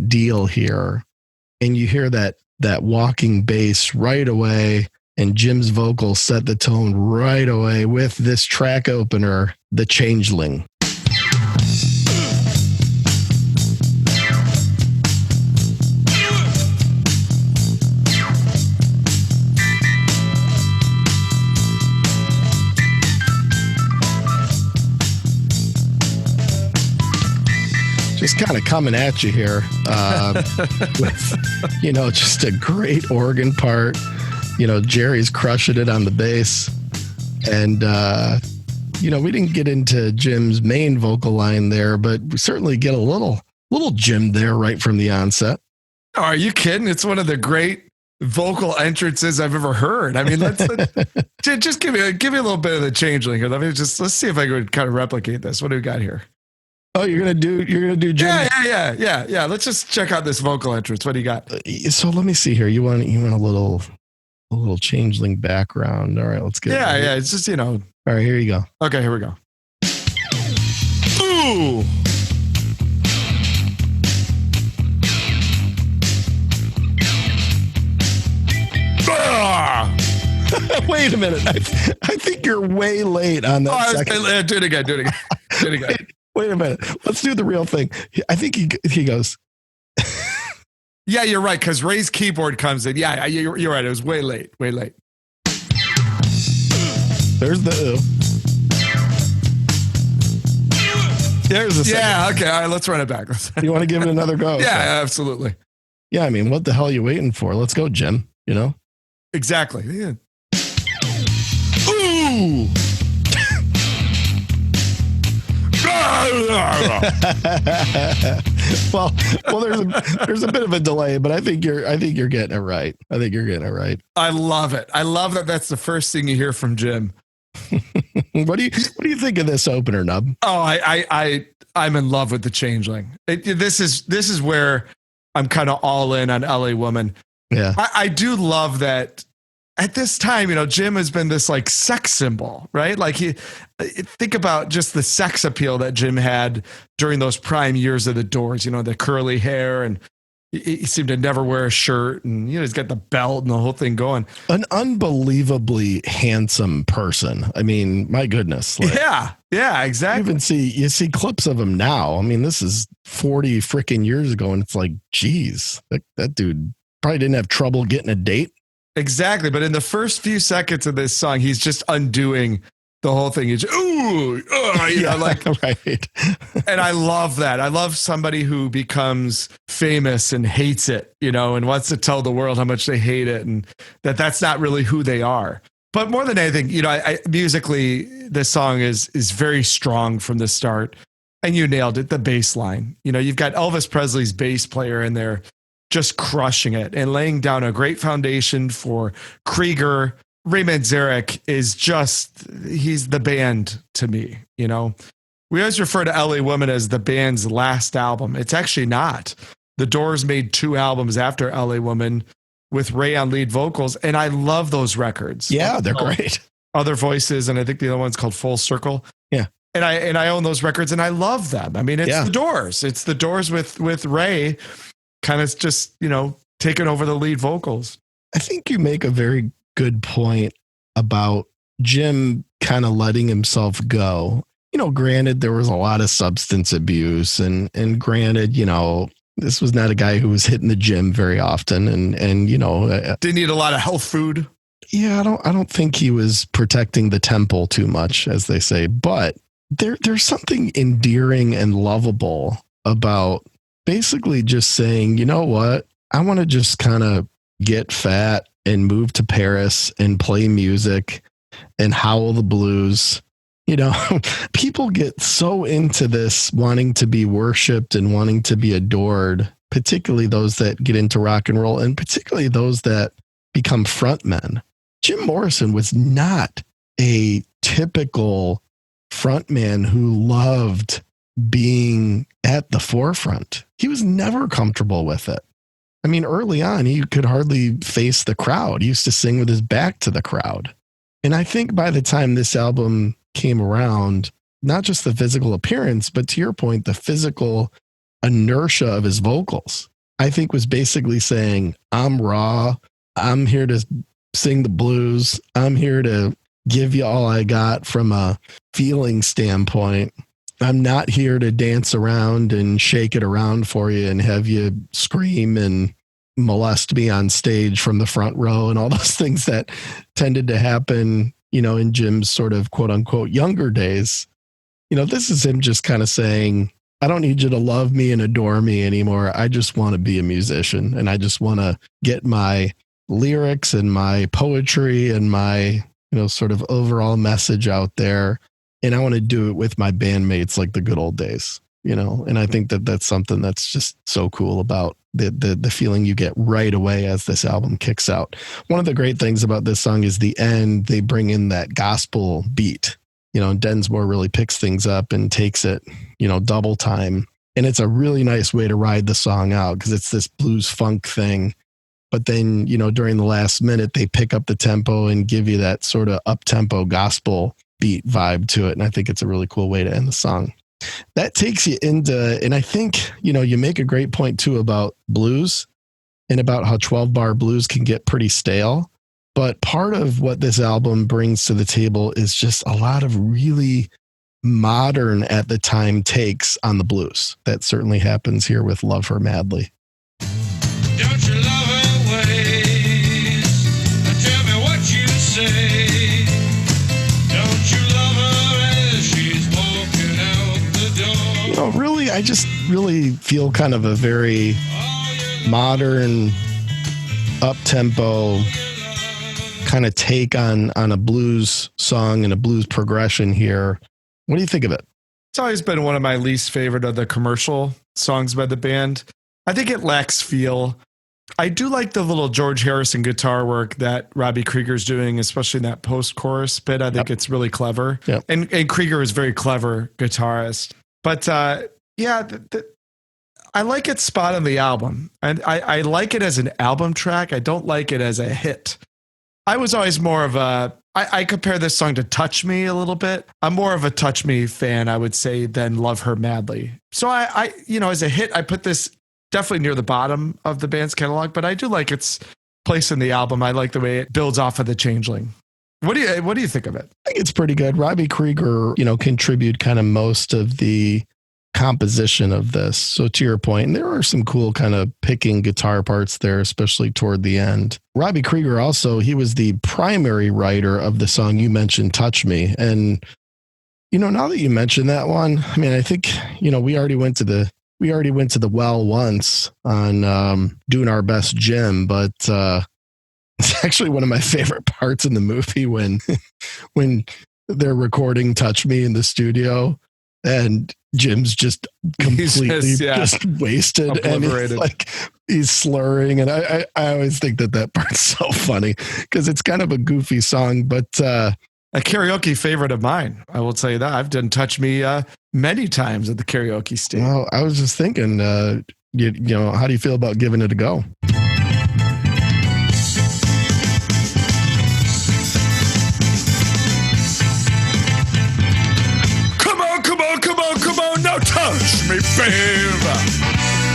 deal here. And you hear that walking bass right away, and Jim's vocals set the tone right away with this track opener, The Changeling. Just kind of coming at you here with, just a great organ part. Jerry's crushing it on the bass. And, we didn't get into Jim's main vocal line there, but we certainly get a little Jim there right from the onset. Oh, are you kidding? It's one of the great vocal entrances I've ever heard. I mean, let's just give me a little bit of the Changeling here. Let's see if I could kind of replicate this. What do we got here? Oh, you're gonna do Jim. Yeah. Let's just check out this vocal entrance. What do you got? So let me see here. You want a little Changeling background. All right, let's get it. Yeah. It's just All right, here you go. Okay, here we go. Ooh. Ah! Wait a minute. I think you're way late on that. Do it again. Wait a minute. Let's do the real thing. I think he goes. Yeah, you're right. Because Ray's keyboard comes in. Yeah, you're right. It was way late. There's the ooh. There's the second. Yeah. Okay. All right. Let's run it back. You want to give it another go? Yeah, absolutely. Yeah. I mean, what the hell are you waiting for? Let's go, Jim. Exactly. Yeah. Ooh. well, there's a bit of a delay, but I think you're getting it right. I love it. I love that. That's the first thing you hear from Jim. What do you think of this opener, Nub? Oh, I'm in love with the Changeling. This is where I'm kind of all in on LA Woman. Yeah, I do love that. At this time, Jim has been this like sex symbol, right? Like think about just the sex appeal that Jim had during those prime years of the Doors, the curly hair, and he seemed to never wear a shirt, and he's got the belt and the whole thing going. An unbelievably handsome person. I mean, my goodness. Yeah, exactly. You see clips of him now. I mean, this is 40 freaking years ago, and it's like, geez, that dude probably didn't have trouble getting a date. Exactly. But in the first few seconds of this song, he's just undoing the whole thing. He's, right. And I love that. I love somebody who becomes famous and hates it, and wants to tell the world how much they hate it, and that's not really who they are. But more than anything, musically, this song is very strong from the start. And you nailed it, the bass line. You've got Elvis Presley's bass player in there, just crushing it and laying down a great foundation for Krieger. Ray Manzarek is he's the band to me, We always refer to LA Woman as the band's last album. It's actually not. The Doors made 2 albums after LA Woman with Ray on lead vocals, and I love those records. Yeah, they're great. Other Voices, and I think the other one's called Full Circle. Yeah. And I own those records, and I love them. I mean, it's the Doors. It's the Doors with Ray kind of just, taking over the lead vocals. I think you make a very good point about Jim kind of letting himself go. Granted, there was a lot of substance abuse, and granted, this was not a guy who was hitting the gym very often, and didn't eat a lot of health food. Yeah, I don't think he was protecting the temple too much, as they say, but there's something endearing and lovable about basically just saying, you know what, I want to just kind of get fat and move to Paris and play music and howl the blues. People get so into this, wanting to be worshiped and wanting to be adored, particularly those that get into rock and roll, and particularly those that become frontmen. Jim Morrison was not a typical frontman who loved being at the forefront. He was never comfortable with it. I mean, early on, he could hardly face the crowd. He used to sing with his back to the crowd. And I think by the time this album came around, not just the physical appearance, but to your point, the physical inertia of his vocals, I think was basically saying, I'm raw. I'm here to sing the blues. I'm here to give you all I got from a feeling standpoint. I'm not here to dance around and shake it around for you and have you scream and molest me on stage from the front row and all those things that tended to happen, in Jim's sort of quote unquote younger days. This is him just kind of saying, I don't need you to love me and adore me anymore. I just want to be a musician, and I just want to get my lyrics and my poetry and my, sort of overall message out there. And I want to do it with my bandmates like the good old days, and I think that that's something that's just so cool about the feeling you get right away as this album kicks out. One of the great things about this song is the end, they bring in that gospel beat, and Densmore really picks things up and takes it, double time. And it's a really nice way to ride the song out because it's this blues funk thing. But then, during the last minute, they pick up the tempo and give you that sort of up-tempo gospel beat vibe to it. And I think it's a really cool way to end the song. That takes you into, and I think, you make a great point too about blues and about how 12-bar blues can get pretty stale. But part of what this album brings to the table is just a lot of really modern at the time takes on the blues. That certainly happens here with Love Her Madly. Don't you love her ways? Tell me what you say. Don't you love her as she's walking out the door? Really, I just really feel kind of a very modern, up-tempo kind of take on a blues song and a blues progression here. What do you think of it? It's always been one of my least favorite of the commercial songs by the band. I think it lacks feel. I do like the little George Harrison guitar work that Robbie Krieger's doing, especially in that post-chorus bit. I think it's really clever. Yep. And Krieger is a very clever guitarist. But I like its spot on the album. And I like it as an album track. I don't like it as a hit. I was always more of I compare this song to Touch Me a little bit. I'm more of a Touch Me fan, I would say, than Love Her Madly. So I as a hit, I put this definitely near the bottom of the band's catalog, but I do like its place in the album. I like the way it builds off of The Changeling. What do you think of it? I think it's pretty good. Robbie Krieger, contributed kind of most of the composition of this. So to your point, there are some cool kind of picking guitar parts there, especially toward the end. Robbie Krieger also, he was the primary writer of the song you mentioned, Touch Me. And, now that you mentioned that one, I mean, I think, we already went to the well once on Doing Our Best Jim, but it's actually one of my favorite parts in the movie when they're recording Touch Me in the studio and Jim's just completely just wasted and he's slurring. And I always think that part's so funny because it's kind of a goofy song, but a karaoke favorite of mine. I will tell you that. I've done Touch Me many times at the karaoke stage. Well, I was just thinking, how do you feel about giving it a go? Now touch me, babe.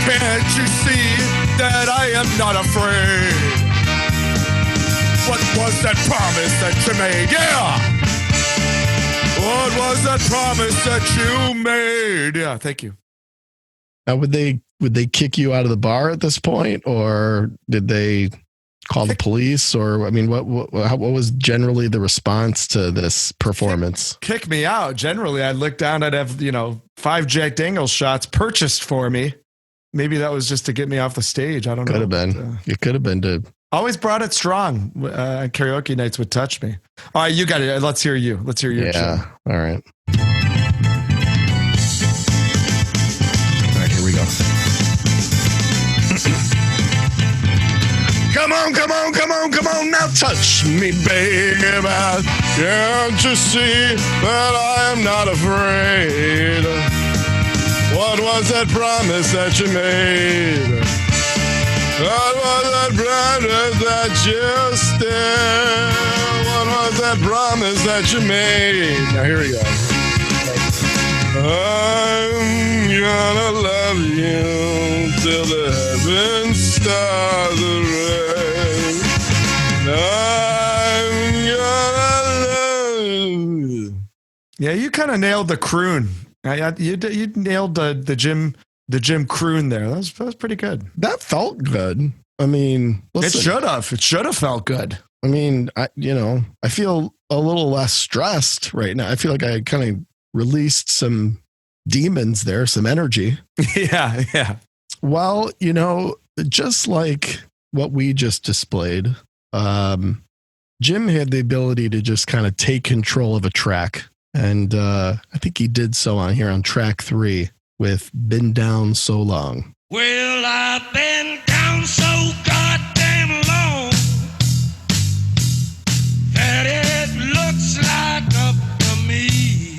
Can't you see that I am not afraid? What was that promise that you made? Yeah. What was that promise that you made? Yeah, thank you. Now, would they kick you out of the bar at this point, or did they call the police? Or I mean, what was generally the response to this performance? Kick me out. Generally, I'd look down. I'd have 5 Jack Daniels shots purchased for me. Maybe that was just to get me off the stage. I don't know. Could have been. It could have been to. Always brought it strong. Karaoke nights would Touch Me. All right, you got it. Let's hear you. Let's hear your show. All right. All right, here we go. Come on, now touch me, baby. Can't you see that I am not afraid? What was that promise that you made? What was that promise that you still? What was that promise that you made? Now here we go. I'm gonna love you till the heavens start the rain. I'm gonna love you. Yeah, you kind of nailed the croon. You nailed the Jim croon there. That was pretty good. That felt good. I mean, listen, It should have felt good. I mean, I feel a little less stressed right now. I feel like I kind of released some demons there, some energy. Yeah. Well, just like what we just displayed, Jim had the ability to just kind of take control of a track. And I think he did so on here on track 3 with Been Down So Long. Well, I've been down so goddamn long that it looks like up to me.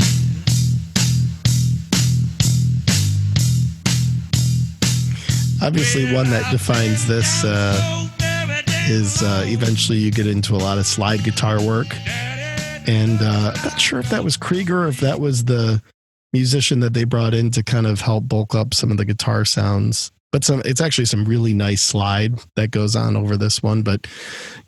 Obviously, one that defines this is eventually you get into a lot of slide guitar work. And I'm not sure if that was Krieger or if that was the musician that they brought in to kind of help bulk up some of the guitar sounds. But it's actually some really nice slide that goes on over this one. But,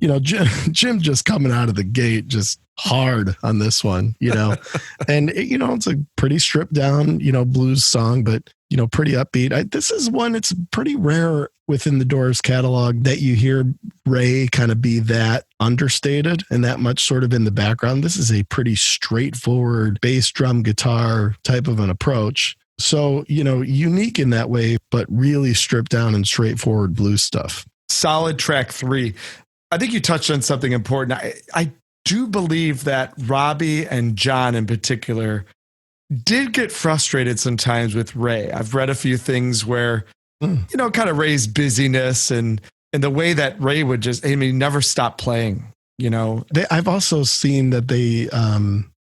Jim just coming out of the gate just hard on this one, and it's a pretty stripped down, blues song, but, pretty upbeat. This is one, it's pretty rare within the Doors catalog that you hear Ray kind of be that understated and that much sort of in the background. This is a pretty straightforward bass drum guitar type of an approach. So, unique in that way, but really stripped down and straightforward blues stuff. Solid track 3. I think you touched on something important. I do believe that Robbie and John in particular did get frustrated sometimes with Ray. I've read a few things where, kind of Ray's busyness and the way that Ray would never stop playing, I've also seen that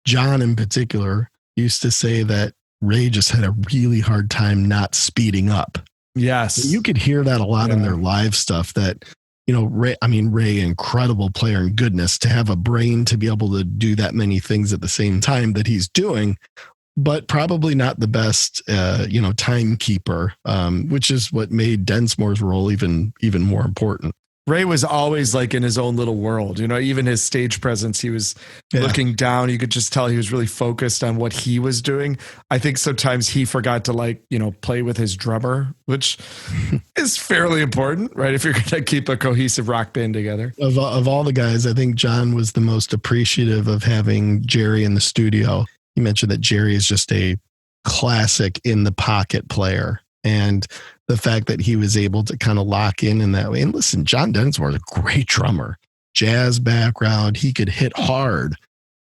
John in particular used to say that Ray just had a really hard time not speeding up. Yes. You could hear that a lot in their live stuff that, Ray, incredible player and goodness to have a brain to be able to do that many things at the same time that he's doing, but probably not the best, timekeeper, which is what made Densmore's role even more important. Ray was always like in his own little world, even his stage presence, he was looking down. You could just tell he was really focused on what he was doing. I think sometimes he forgot to play with his drummer, which is fairly important, right? If you're going to keep a cohesive rock band together. Of all the guys, I think John was the most appreciative of having Jerry in the studio. He mentioned that Jerry is just a classic in the pocket player. And the fact that he was able to kind of lock in that way. And listen, John Densmore is a great drummer, jazz background. He could hit hard,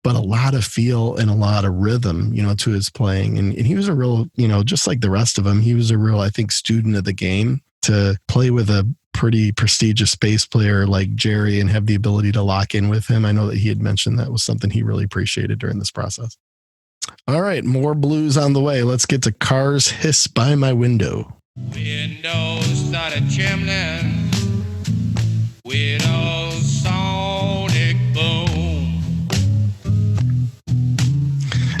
but a lot of feel and a lot of rhythm, to his playing. And he was a real, just like the rest of them, he was a real, I think, student of the game to play with a pretty prestigious bass player like Jerry and have the ability to lock in with him. I know that he had mentioned that was something he really appreciated during this process. All right, more blues on the way. Let's get to Cars Hiss By My Window. Windows started trembling with a sonic boom.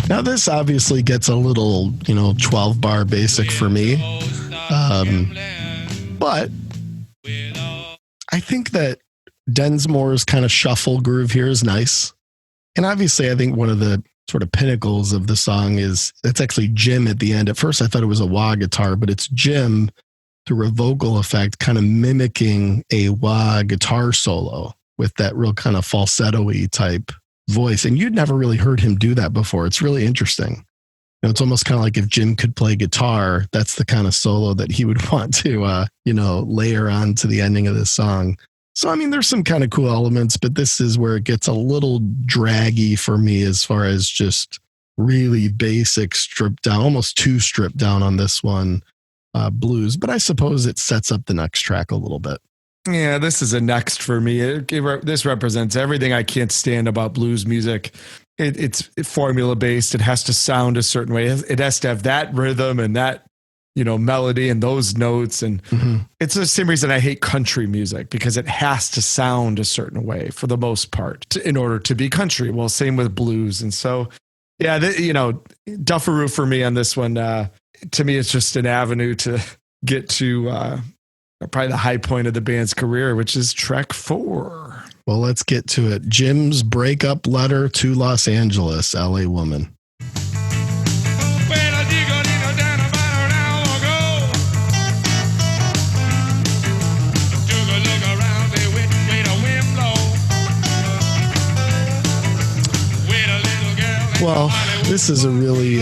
Now, this obviously gets a little, 12 bar basic for me. But I think that Densmore's kind of shuffle groove here is nice. And obviously, I think one of the sort of pinnacles of the song is it's actually Jim at the end. At first, I thought it was a wah guitar, but it's Jim through a vocal effect kind of mimicking a wah guitar solo with that real kind of falsetto-y type voice. And you'd never really heard him do that before. It's really interesting. It's almost kind of like if Jim could play guitar, that's the kind of solo that he would want to, layer on to the ending of this song. So, there's some kind of cool elements, but this is where it gets a little draggy for me as far as just really basic stripped down, almost too stripped down on this one, blues. But I suppose it sets up the next track a little bit. Yeah, this is a next for me. This represents everything I can't stand about blues music. It's formula based. It has to sound a certain way. It has to have that rhythm and that, melody and those notes. And it's the same reason I hate country music, because it has to sound a certain way for the most part in order to be country. Well, same with blues. And so, yeah, Dufferoo for me on this one, to me, it's just an avenue to get to probably the high point of the band's career, which is track 4. Well, let's get to it. Jim's breakup letter to Los Angeles, LA Woman. Well, this is a really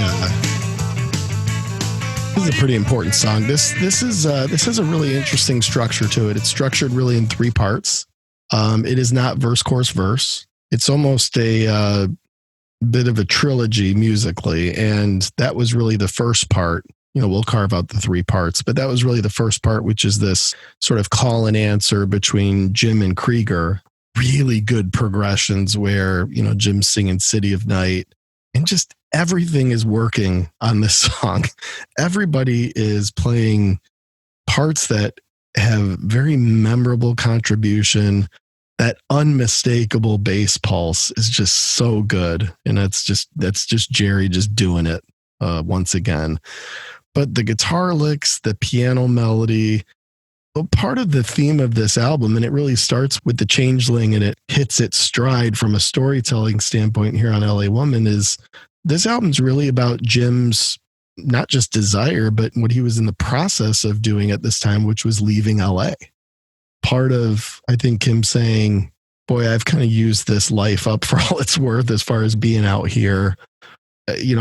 this is a pretty important song. This has a really interesting structure to it. It's structured really in 3 parts. It is not verse, chorus, verse. It's almost a bit of a trilogy musically, and that was really the first part. We'll carve out the 3 parts, but that was really the first part, which is this sort of call and answer between Jim and Krieger. Really good progressions where, Jim's singing City of Night, and just everything is working on this song. Everybody is playing parts that have very memorable contribution. That unmistakable bass pulse is just so good. And that's just Jerry just doing it once again. But the guitar licks, the piano melody, part of the theme of this album, and it really starts with the Changeling and it hits its stride from a storytelling standpoint here on LA Woman, is this album's really about Jim's not just desire, but what he was in the process of doing at this time, which was leaving LA. Part of, I think, him saying, boy, I've kind of used this life up for all it's worth as far as being out here.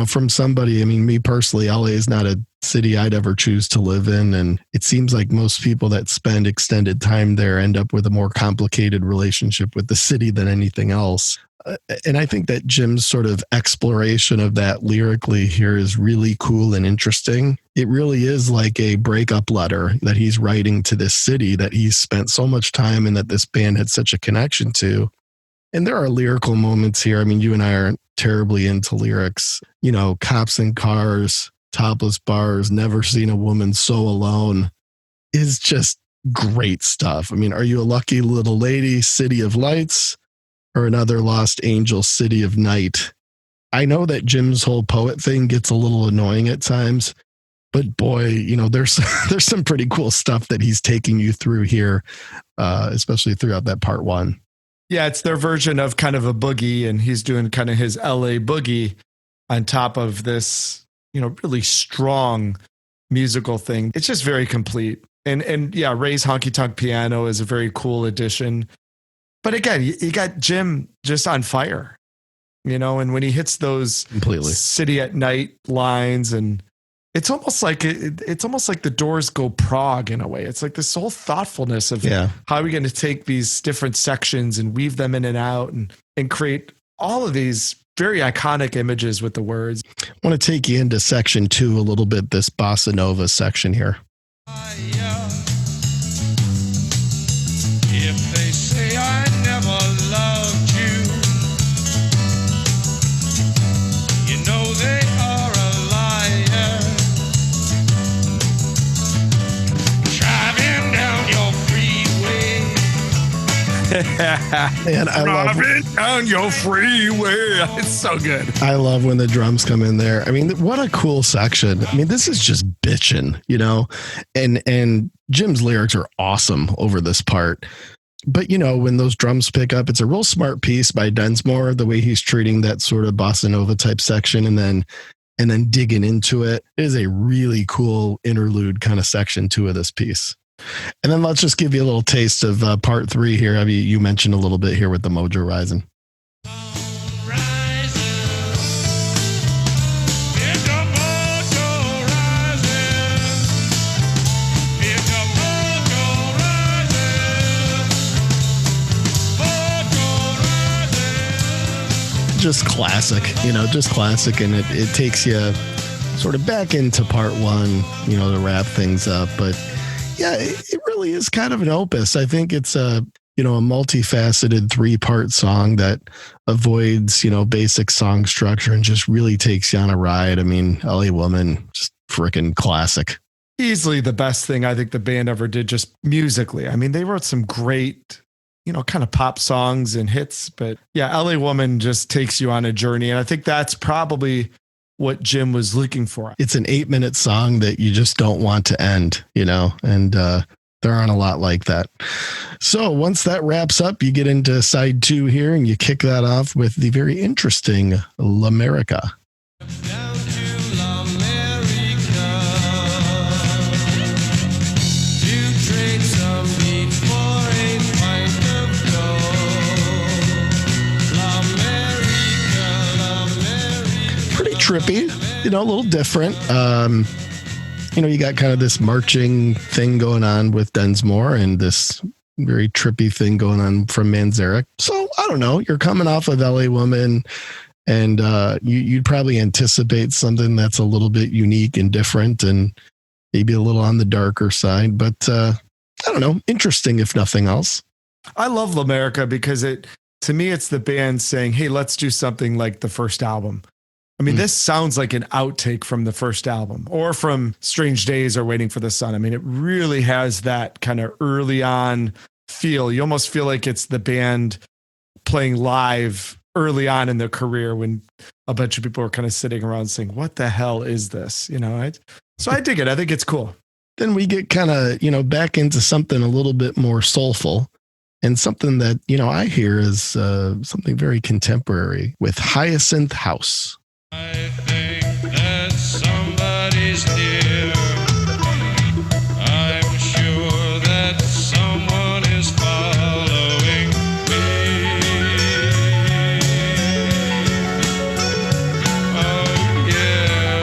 From somebody, me personally, LA is not a city I'd ever choose to live in. And it seems like most people that spend extended time there end up with a more complicated relationship with the city than anything else. And I think that Jim's sort of exploration of that lyrically here is really cool and interesting. It really is like a breakup letter that he's writing to this city that he's spent so much time in, that this band had such a connection to. And there are lyrical moments here. You and I aren't terribly into lyrics. Cops and cars, topless bars, never seen a woman so alone is just great stuff. Are you a lucky little lady, city of lights, or another lost angel, city of night? I know that Jim's whole poet thing gets a little annoying at times, but boy, there's some pretty cool stuff that he's taking you through here, especially throughout that part 1. Yeah, it's their version of kind of a boogie, and he's doing kind of his LA boogie on top of this, really strong musical thing. It's just very complete. And yeah, Ray's honky tonk piano is a very cool addition. But again, you got Jim just on fire, and when he hits those completely City at Night lines, and it's almost like the Doors go prog in a way. It's like this whole thoughtfulness of how are we going to take these different sections and weave them in and out and create all of these very iconic images with the words. I want to take you into section 2 a little bit, this bossa nova section here. If they say I never loved you, they are a liar. Driving down your freeway. And Driving down your freeway. It's so good. I love when the drums come in there. What a cool section. This is just bitching, and Jim's lyrics are awesome over this part. But, when those drums pick up, it's a real smart piece by Densmore, the way he's treating that sort of bossa nova type section and then digging into it. It is a really cool interlude kind of section 2 of this piece. And then let's just give you a little taste of part 3 here. You mentioned a little bit here with the Mojo Rising. Just classic, just classic. And it takes you sort of back into part 1, to wrap things up. But yeah, it really is kind of an opus. I think it's a multifaceted 3-part song that avoids, basic song structure and just really takes you on a ride. LA Woman, just freaking classic. easily the best thing I think the band ever did just musically. I mean, they wrote some great, kind of pop songs and hits, but yeah, LA Woman just takes you on a journey. And I think that's probably what Jim was looking for. It's an 8-minute song that you just don't want to end, and there aren't a lot like that. So once that wraps up, you get into side 2 here and you kick that off with the very interesting L'America. Down to L'America to trade some meat for a pint of gold. L'America. Pretty trippy, a little different. You got kind of this marching thing going on with Densmore and this very trippy thing going on from Manzarek. So I don't know, you're coming off of LA Woman, and you'd probably anticipate something that's a little bit unique and different and maybe a little on the darker side. But I don't know, interesting if nothing else. I love L'America because to me, it's the band saying, hey, let's do something like the first album. I mean, this sounds like an outtake from the first album or from Strange Days or Waiting for the Sun. I mean, it really has that kind of early on feel. You almost feel like it's the band playing live early on in their career when a bunch of people were kind of sitting around saying, what the hell is this? So I dig it. I think it's cool. Then we get kind of, back into something a little bit more soulful and something that, I hear is something very contemporary with Hyacinth House. I think that somebody's near. I'm sure that someone is following me. Oh, yeah.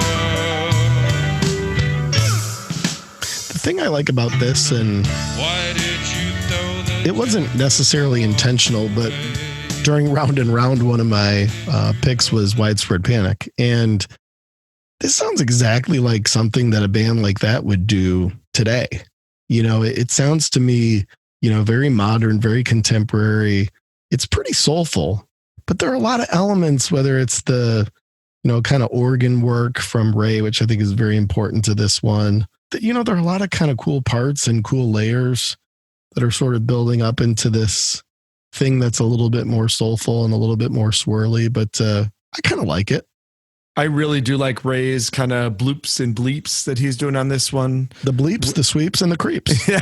The thing I like about this, and Why did you throw the it wasn't necessarily intentional, but during Round and Round, one of my picks was Widespread Panic. And this sounds exactly like something that a band like that would do today. It sounds to me, very modern, very contemporary. It's pretty soulful, but there are a lot of elements, whether it's the, kind of organ work from Ray, which I think is very important to this one. That, there are a lot of kind of cool parts and cool layers that are sort of building up into this thing that's a little bit more soulful and a little bit more swirly, but I kind of like it. I really do like Ray's kind of bloops and bleeps that he's doing on this one. The bleeps, the sweeps, and the creeps. Yeah,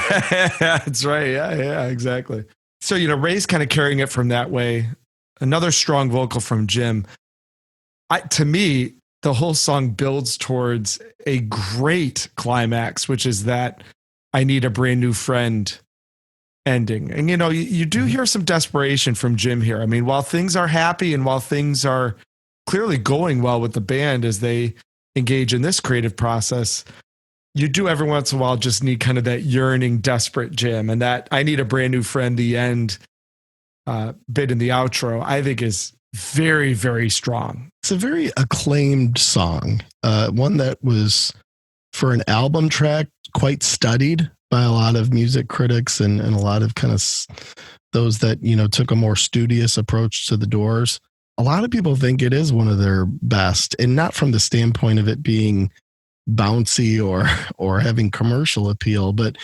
that's right. Yeah, exactly. So, Ray's kind of carrying it from that way. Another strong vocal from Jim. To me, the whole song builds towards a great climax, which is that I need a brand new friend ending. And, you do hear some desperation from Jim here. I mean, while things are happy and while things are clearly going well with the band as they engage in this creative process, you do every once in a while just need kind of that yearning, desperate Jim. And that I need a brand new friend, the end bit in the outro, I think is very, very strong. It's a very acclaimed song. One that was, for an album track, quite studied by a lot of music critics and a lot of kind of those that, took a more studious approach to the Doors. A lot of people think it is one of their best, and not from the standpoint of it being bouncy or having commercial appeal, but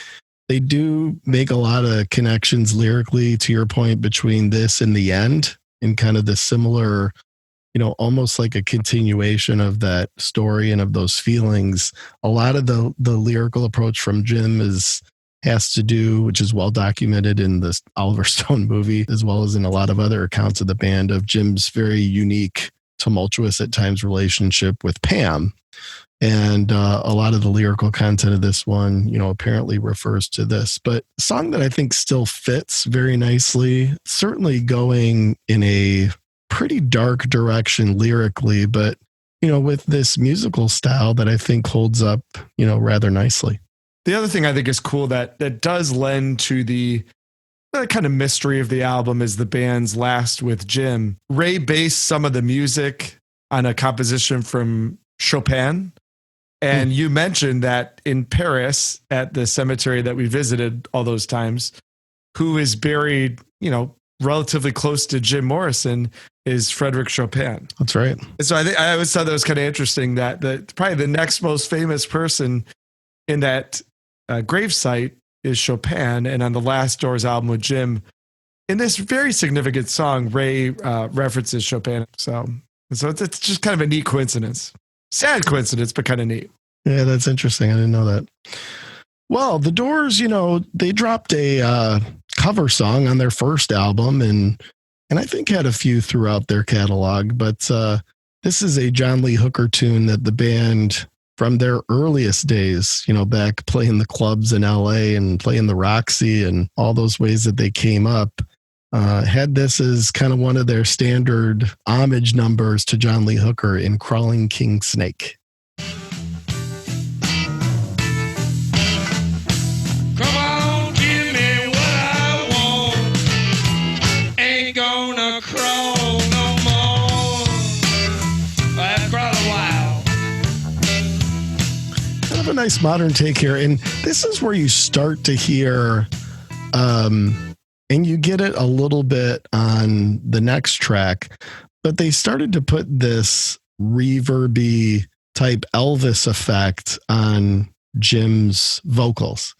they do make a lot of connections lyrically, to your point, between this and The End, and kind of the similar, almost like a continuation of that story and of those feelings. A lot of the lyrical approach from Jim has to do, which is well documented in this Oliver Stone movie, as well as in a lot of other accounts of the band, of Jim's very unique, tumultuous at times relationship with Pam. And a lot of the lyrical content of this one, apparently refers to this. But a song that I think still fits very nicely, certainly going in a pretty dark direction lyrically, but, with this musical style that I think holds up, rather nicely. The other thing I think is cool that does lend to the kind of mystery of the album is the band's last with Jim. Ray based some of the music on a composition from Chopin. And you mentioned that in Paris at the cemetery that we visited all those times, who is buried, relatively close to Jim Morrison is Frédéric Chopin. That's right. And so I always thought that was kind of interesting that probably the next most famous person in that gravesite is Chopin. And on the last Doors album with Jim, in this very significant song, Ray references Chopin. So it's just kind of a neat coincidence. Sad coincidence, but kind of neat. Yeah, that's interesting. I didn't know that. Well, the Doors, they dropped a cover song on their first album and I think had a few throughout their catalog. But this is a John Lee Hooker tune that the band from their earliest days, back playing the clubs in LA and playing the Roxy and all those ways that they came up, had this as kind of one of their standard homage numbers to John Lee Hooker in Crawling King Snake. Come on, give me what I want. Ain't gonna crawl no more. I've crawled a while. Kind of a nice modern take here. And this is where you start to hear, and you get it a little bit on the next track, but they started to put this reverby type Elvis effect on Jim's vocals.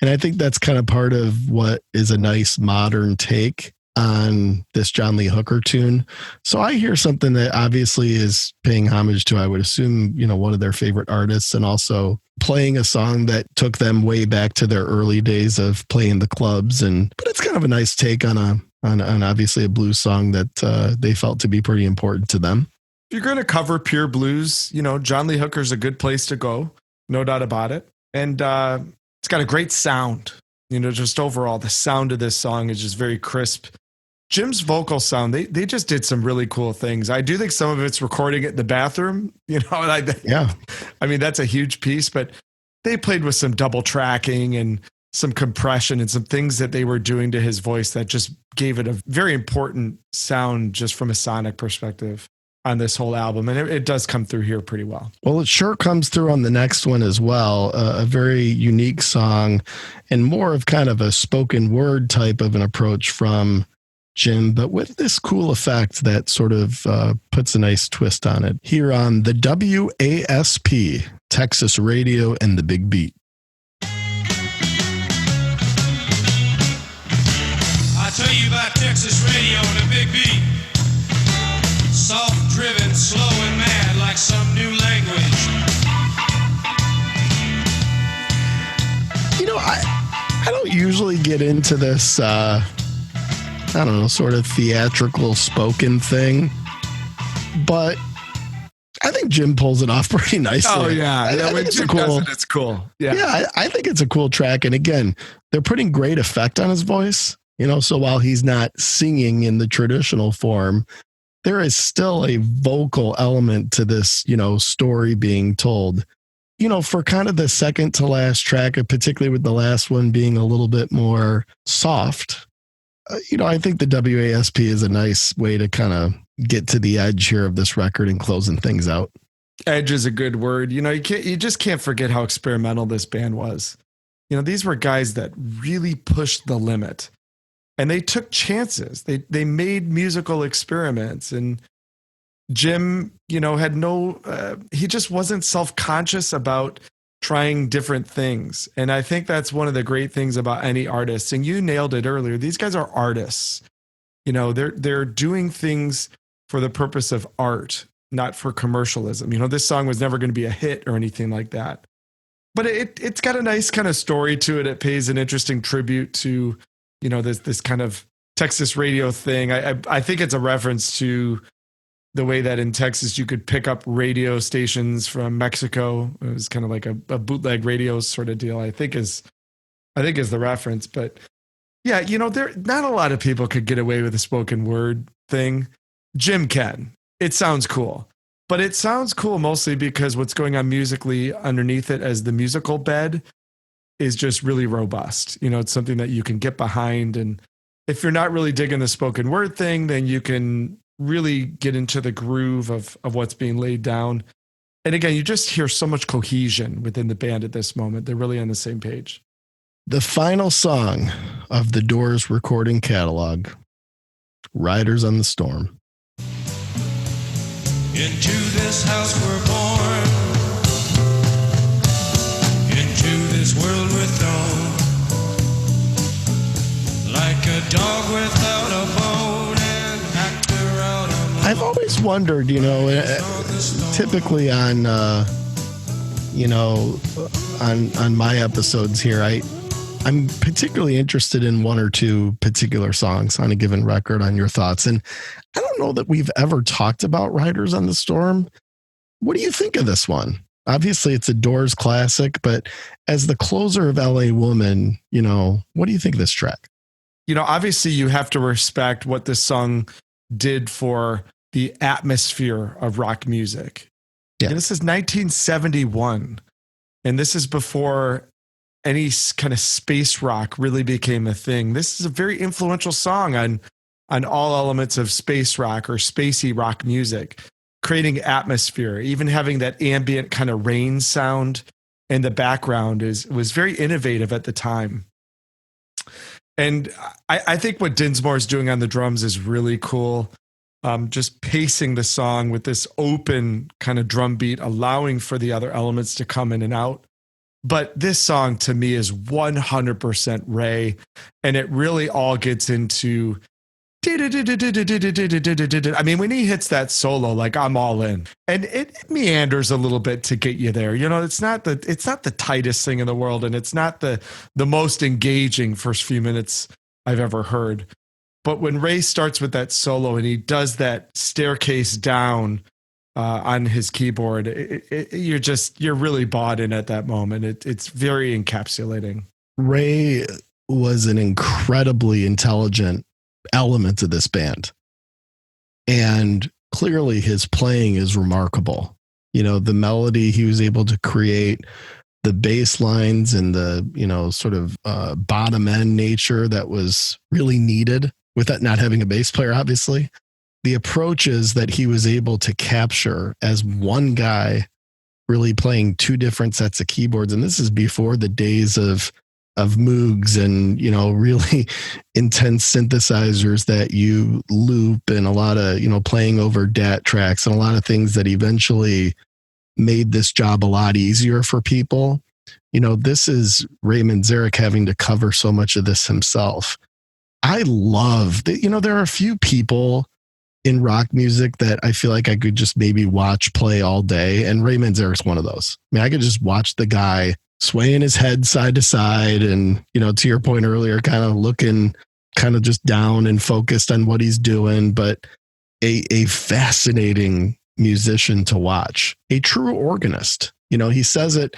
And I think that's kind of part of what is a nice modern take on this John Lee Hooker tune. So I hear something that obviously is paying homage to, I would assume, one of their favorite artists, and also playing a song that took them way back to their early days of playing the clubs. But it's kind of a nice take on obviously a blues song that they felt to be pretty important to them. If you're going to cover pure blues, John Lee Hooker's a good place to go. No doubt about it. And it's got a great sound. Just overall, the sound of this song is just very crisp. Jim's vocal sound, they just did some really cool things. I do think some of it's recording it in the bathroom, Yeah. I mean, that's a huge piece, but they played with some double tracking and some compression and some things that they were doing to his voice that just gave it a very important sound just from a sonic perspective on this whole album. And it does come through here pretty well. Well, it sure comes through on the next one as well. A very unique song and more of kind of a spoken word type of an approach from Jim, but with this cool effect that sort of puts a nice twist on it. Here on the WASP, Texas Radio and the Big Beat. I tell you about Texas radio and the Big Beat. Soft, driven, slow, and mad like some new language. I don't usually get into this, sort of theatrical spoken thing, but I think Jim pulls it off pretty nicely. Oh, yeah. I When think it's Jim does it, it's cool. Yeah, I think it's a cool track. And again, they're putting great effect on his voice, so while he's not singing in the traditional form, there is still a vocal element to this, story being told. For kind of the second to last track, particularly with the last one being a little bit more soft, I think the WASP is a nice way to kind of get to the edge here of this record and closing things out. Edge is a good word. You just can't forget how experimental this band was. These were guys that really pushed the limit and they took chances. They made musical experiments, and Jim, had he just wasn't self-conscious about trying different things. And I think that's one of the great things about any artist. And you nailed it earlier. These guys are artists. They're doing things for the purpose of art, not for commercialism. This song was never going to be a hit or anything like that. But it's got a nice kind of story to it. It pays an interesting tribute to, this kind of Texas radio thing. I think it's a reference to the way that in Texas you could pick up radio stations from Mexico. It was kind of like a bootleg radio sort of deal, I think is the reference. But yeah, there not a lot of people could get away with a spoken word thing. Jim can. It sounds cool. But it sounds cool mostly because what's going on musically underneath it as the musical bed is just really robust. It's something that you can get behind. And if you're not really digging the spoken word thing, then you can really get into the groove of what's being laid down. And again, you just hear so much cohesion within the band at this moment. They're really on the same page. The final song of the Doors recording catalog, Riders on the Storm. Into this house we're born. Into this world withdrawn. Like a dog without a bone, and actor out on the I've always wondered, typically on, on my episodes here, I'm particularly interested in one or two particular songs on a given record on your thoughts. And I don't know that we've ever talked about Riders on the Storm. What do you think of this one? Obviously, it's a Doors classic, but as the closer of LA Woman, what do you think of this track? Obviously you have to respect what this song did for the atmosphere of rock music. Yeah. And this is 1971. And this is before any kind of space rock really became a thing. This is a very influential song on all elements of space rock or spacey rock music, creating atmosphere, even having that ambient kind of rain sound in the background was very innovative at the time. And I think what Dinsmore is doing on the drums is really cool. Just pacing the song with this open kind of drum beat, allowing for the other elements to come in and out. But this song to me is 100% Ray. And it really all gets into, I mean, when he hits that solo, like I'm all in, and it meanders a little bit to get you there. It's not the tightest thing in the world, and it's not the most engaging first few minutes I've ever heard. But when Ray starts with that solo and he does that staircase down on his keyboard, you're really bought in at that moment. It's very encapsulating. Ray was an incredibly intelligent element of this band, and clearly his playing is remarkable. The melody he was able to create, the bass lines, and the sort of bottom end nature that was really needed with that not having a bass player, obviously. The approaches that he was able to capture as one guy really playing two different sets of keyboards. And this is before the days of Moogs and, really intense synthesizers that you loop, and a lot of, playing over DAT tracks and a lot of things that eventually made this job a lot easier for people. This is Ray Manzarek having to cover so much of this himself. I love that, there are a few people in rock music that I feel like I could just maybe watch play all day. And Ray Manzarek's one of those. I mean, I could just watch the guy swaying his head side to side and, to your point earlier, kind of looking kind of just down and focused on what he's doing, but a fascinating musician to watch, a true organist. He says it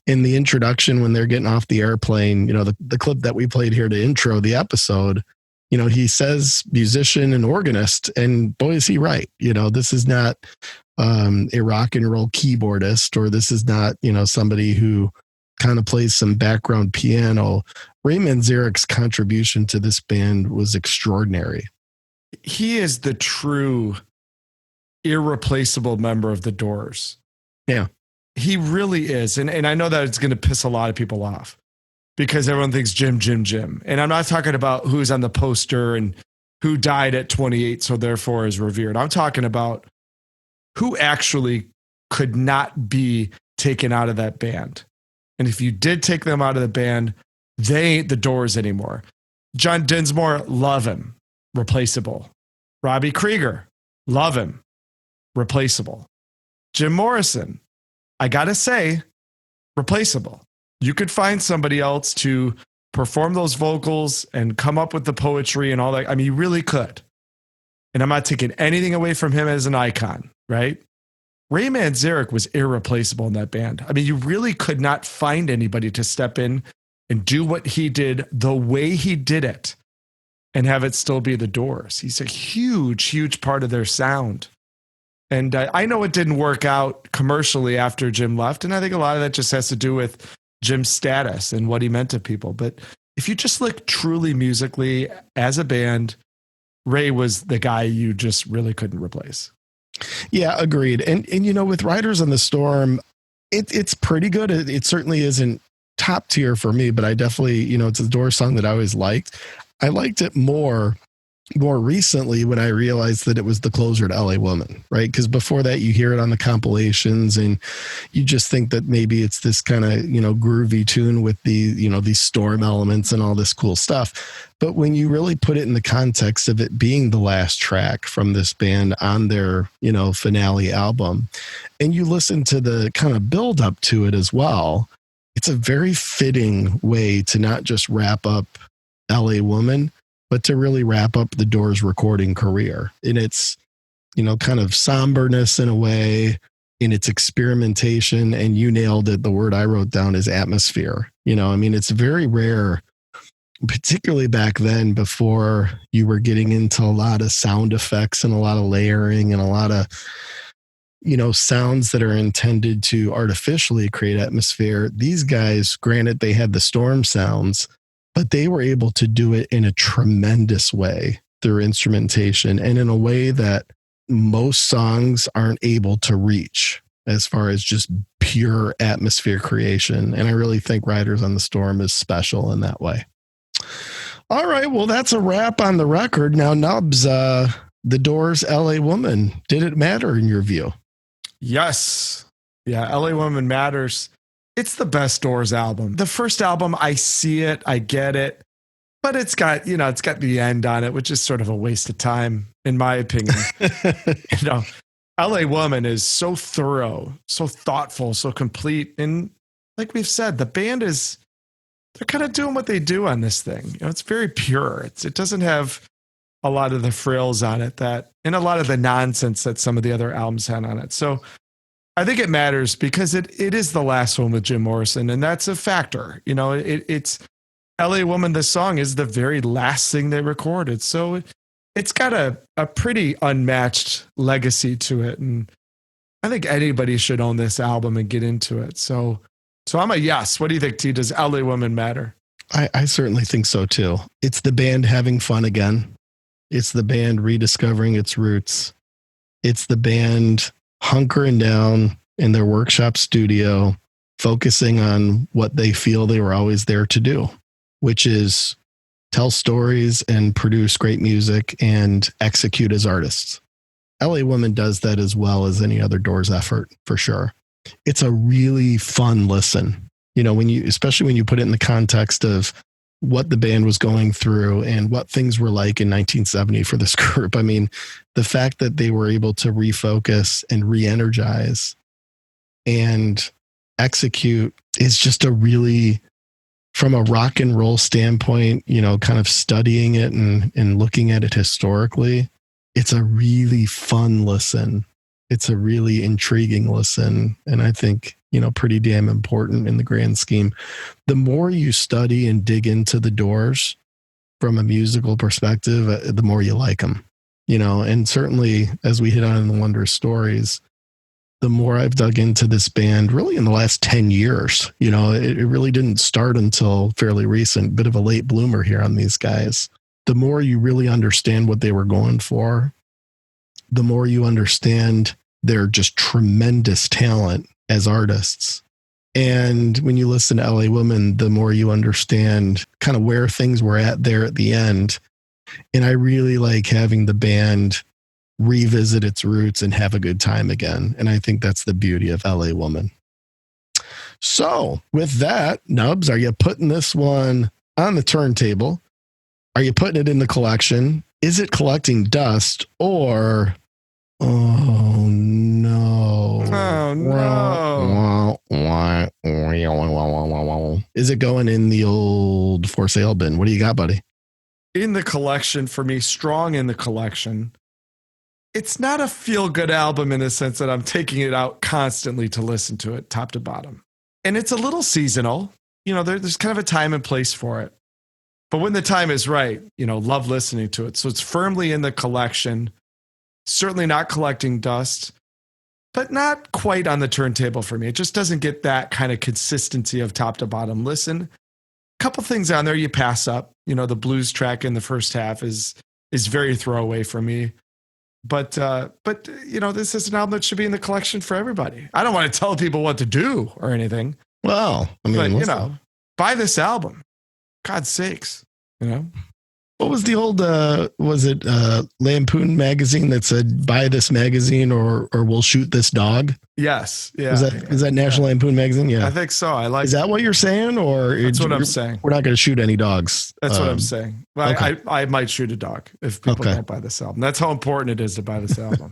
in the introduction when they're getting off the airplane, the clip that we played here to intro the episode, he says musician and organist, and boy, is he right. This is not a rock and roll keyboardist, or this is not, somebody who kind of plays some background piano. Ray Manzarek's contribution to this band was extraordinary. He is the true irreplaceable member of the Doors. Yeah. He really is. And I know that it's going to piss a lot of people off because everyone thinks Jim. And I'm not talking about who's on the poster and who died at 28, so therefore is revered. I'm talking about who actually could not be taken out of that band. And if you did take them out of the band, they ain't the Doors anymore. John Dinsmore, love him, replaceable. Robbie Krieger, love him, replaceable. Jim Morrison, I gotta say, replaceable. You could find somebody else to perform those vocals and come up with the poetry and all that. I mean, you really could. And I'm not taking anything away from him as an icon, right? Ray Manzarek was irreplaceable in that band. I mean, you really could not find anybody to step in and do what he did the way he did it and have it still be the Doors. He's a huge, huge part of their sound. And I know it didn't work out commercially after Jim left. And I think a lot of that just has to do with Jim's status and what he meant to people. But if you just look truly musically as a band, Ray was the guy you just really couldn't replace. Yeah, agreed. And with Riders on the Storm, it's pretty good. It certainly isn't top tier for me, but I definitely, it's a Doors song that I always liked. I liked it more more recently when I realized that it was the closer to LA Woman, right? Because before that, you hear it on the compilations and you just think that maybe it's this kind of, groovy tune with these storm elements and all this cool stuff. But when you really put it in the context of it being the last track from this band on their, finale album, and you listen to the kind of build up to it as well, it's a very fitting way to not just wrap up LA Woman, but to really wrap up the Doors recording career in its, kind of somberness in a way, in its experimentation. And you nailed it. The word I wrote down is atmosphere. It's very rare, particularly back then before you were getting into a lot of sound effects and a lot of layering and a lot of, sounds that are intended to artificially create atmosphere. These guys, granted, they had the storm sounds, but they were able to do it in a tremendous way through instrumentation and in a way that most songs aren't able to reach as far as just pure atmosphere creation. And I really think Riders on the Storm is special in that way. All right. Well, that's a wrap on the record. Now, Nubs, the Doors' LA Woman, did it matter in your view? Yes. Yeah. LA Woman matters. It's the best Doors album. The first album, I see it, I get it, but it's got the end on it, which is sort of a waste of time, in my opinion. LA Woman is so thorough, so thoughtful, so complete. And like we've said, the band they're kind of doing what they do on this thing. It's very pure. It doesn't have a lot of the frills on it and a lot of the nonsense that some of the other albums had on it. So I think it matters because it is the last one with Jim Morrison, and that's a factor. It's LA Woman, the song is the very last thing they recorded. So it's got a pretty unmatched legacy to it. And I think anybody should own this album and get into it. So I'm a yes. What do you think, T? Does LA Woman matter? I certainly think so too. It's the band having fun again. It's the band rediscovering its roots. It's the band hunkering down in their workshop studio, focusing on what they feel they were always there to do, which is tell stories and produce great music and execute as artists. LA Woman does that as well as any other Doors effort, for sure. It's a really fun listen, especially when you put it in the context of what the band was going through and what things were like in 1970 for this group. I mean, the fact that they were able to refocus and re-energize and execute is just a really, from a rock and roll standpoint, kind of studying it and looking at it historically, it's a really fun listen. It's a really intriguing listen. And I think, pretty damn important in the grand scheme. The more you study and dig into the Doors from a musical perspective, the more you like them, and certainly as we hit on in the Wondrous Stories, the more I've dug into this band really in the last 10 years, it really didn't start until fairly recent, bit of a late bloomer here on these guys. The more you really understand what they were going for, the more you understand their just tremendous talent as artists. And when you listen to LA Woman, the more you understand kind of where things were at there at the end. And I really like having the band revisit its roots and have a good time again. And I think that's the beauty of LA Woman. So with that, Nubs, are you putting this one on the turntable? Are you putting it in the collection? Is it collecting dust or... Oh no. Oh no. Is it going in the old for sale bin? What do you got, buddy? In the collection for me, strong in the collection. It's not a feel-good album in the sense that I'm taking it out constantly to listen to it top to bottom. And it's a little seasonal. There's kind of a time and place for it. But when the time is right, love listening to it. So it's firmly in the collection. Certainly not collecting dust, but not quite on the turntable for me. It just doesn't get that kind of consistency of top to bottom listen. A couple things on there you pass up. The blues track in the first half is very throwaway for me. But this is an album that should be in the collection for everybody. I don't want to tell people what to do or anything. Well, I mean, but buy this album. God's sakes, What was the old, was it Lampoon magazine that said, buy this magazine or we'll shoot this dog? Yes. Yeah. Is that National Lampoon magazine? Yeah. I think so. I like. Is that what you're saying? Or That's what I'm saying. We're not going to shoot any dogs. That's what I'm saying. Well, okay. I might shoot a dog if people don't buy this album. That's how important it is to buy this album.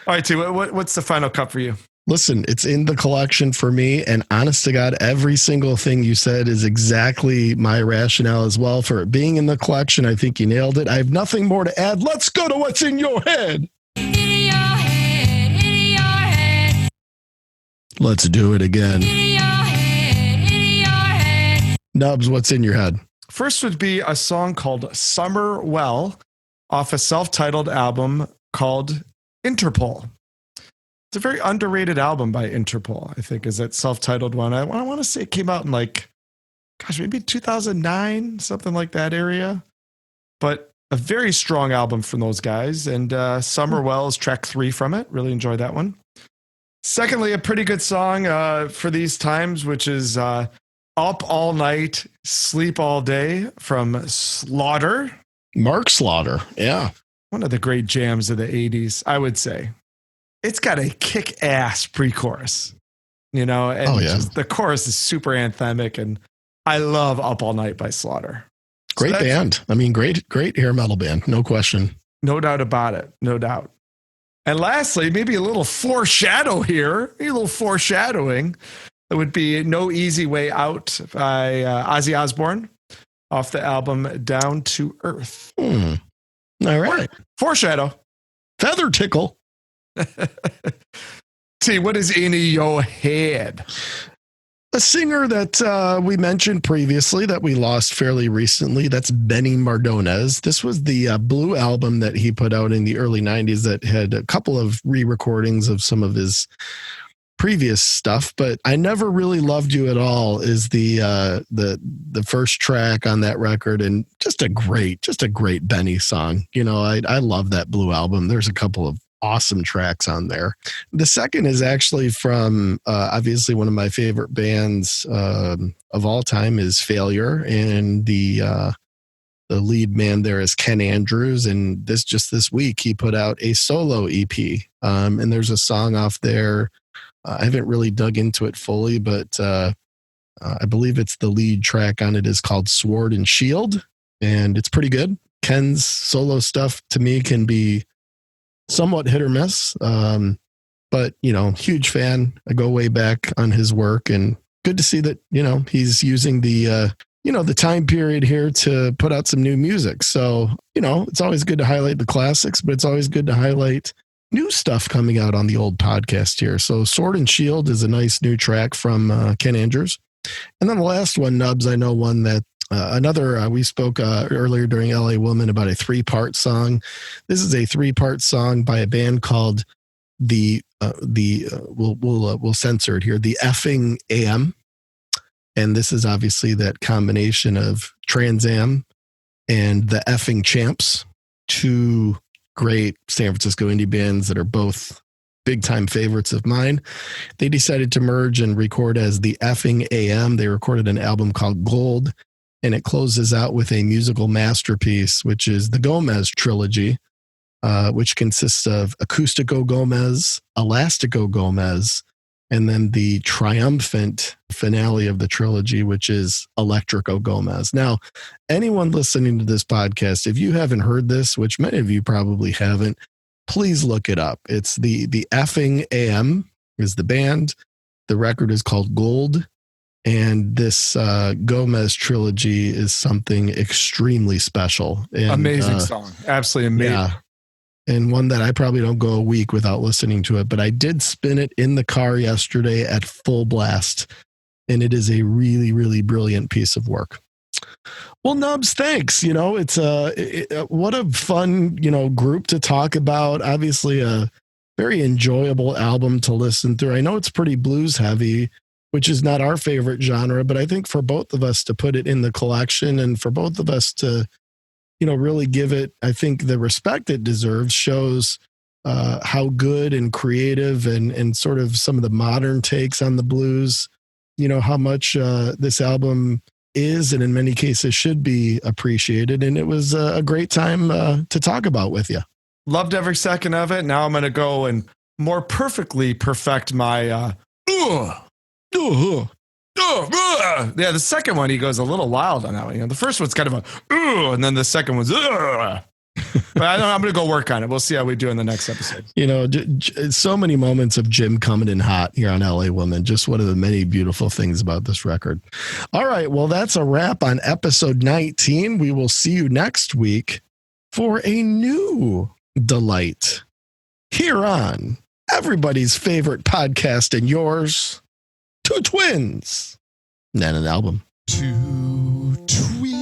All right, T, what's the final cut for you? Listen, it's in the collection for me. And honest to God, every single thing you said is exactly my rationale as well for it being in the collection. I think you nailed it. I have nothing more to add. Let's go to what's in your head. In your head, in your head, Let's do it again. in your head, in your head. Nubs, what's in your head? First would be a song called Summer Well off a self-titled album called Interpol. It's a very underrated album by Interpol, I think, is that self-titled one. I want to say it came out in maybe 2009, something like that area. But a very strong album from those guys. And Summer Well is track 3 from it. Really enjoyed that one. Secondly, a pretty good song for these times, which is Up All Night, Sleep All Day from Slaughter. Mark Slaughter. Yeah. One of the great jams of the 80s, I would say. It's got a kick-ass pre-chorus, and the chorus is super anthemic, and I love Up All Night by Slaughter. Great band. I mean, great hair metal band. No question. No doubt about it. No doubt. And lastly, maybe a little foreshadow here, a little foreshadowing. It would be No Easy Way Out by Ozzy Osbourne off the album Down to Earth. All right. Foreshadow. Feather tickle. See, what is in your head? A singer that we mentioned previously that we lost fairly recently. That's Benny Mardones. This was the Blue album that he put out in the early 90s that had a couple of re-recordings of some of his previous stuff, but I Never Really Loved You at All is the first track on that record, and just a great Benny song. I love that Blue album. There's a couple of awesome tracks on there. The second is actually from obviously one of my favorite bands of all time is Failure, and the lead man there is Ken Andrews, and this week he put out a solo EP, and there's a song off there. I haven't really dug into it fully, but I believe it's the lead track on it is called Sword and Shield, and it's pretty good. Ken's solo stuff to me can be somewhat hit or miss, but huge fan. I go way back on his work, and good to see that he's using the time period here to put out some new music. So it's always good to highlight the classics, but it's always good to highlight new stuff coming out on the old podcast here. So Sword and Shield is a nice new track from Ken Andrews. And then the last one, Nubs, I know one that we spoke earlier during LA Woman about a 3-part song. This is a 3-part song by a band called we'll censor it here, the Effing AM. And this is obviously that combination of Trans Am and the Effing Champs, 2 great San Francisco indie bands that are both big time favorites of mine. They decided to merge and record as the Effing AM. They recorded an album called Gold, and it closes out with a musical masterpiece, which is the Gomez trilogy, which consists of Acústico Gomez, Elástico Gomez, and then the triumphant finale of the trilogy, which is Electrico Gomez. Now, anyone listening to this podcast, if you haven't heard this, which many of you probably haven't, please look it up. It's the Effing AM is the band. The record is called Gold. And this Gomez trilogy is something extremely special. And, amazing song. Absolutely amazing. Yeah. And one that I probably don't go a week without listening to it, but I did spin it in the car yesterday at full blast. And it is a really, really brilliant piece of work. Well, Nubs, thanks. It's what a fun, group to talk about. Obviously a very enjoyable album to listen through. I know it's pretty blues heavy, which is not our favorite genre, but I think for both of us to put it in the collection and for both of us to, really give it, I think, the respect it deserves, shows how good and creative and sort of some of the modern takes on the blues, how much this album is, and in many cases should be appreciated. And it was a great time to talk about with you. Loved every second of it. Now I'm going to go and more perfectly perfect my, yeah, the second one, he goes a little wild on that one. The first one's kind of and then the second one's, but I'm going to go work on it. We'll see how we do in the next episode. So many moments of Jim coming in hot here on LA Woman. Just one of the many beautiful things about this record. All right. Well, that's a wrap on episode 19. We will see you next week for a new delight here on everybody's favorite podcast and yours, Two Twins and an Album. Two twins.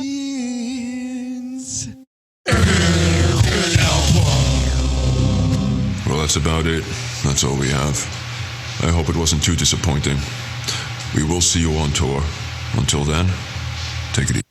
Well, that's about it. That's all we have. I hope it wasn't too disappointing. We will see you on tour. Until then, take it easy.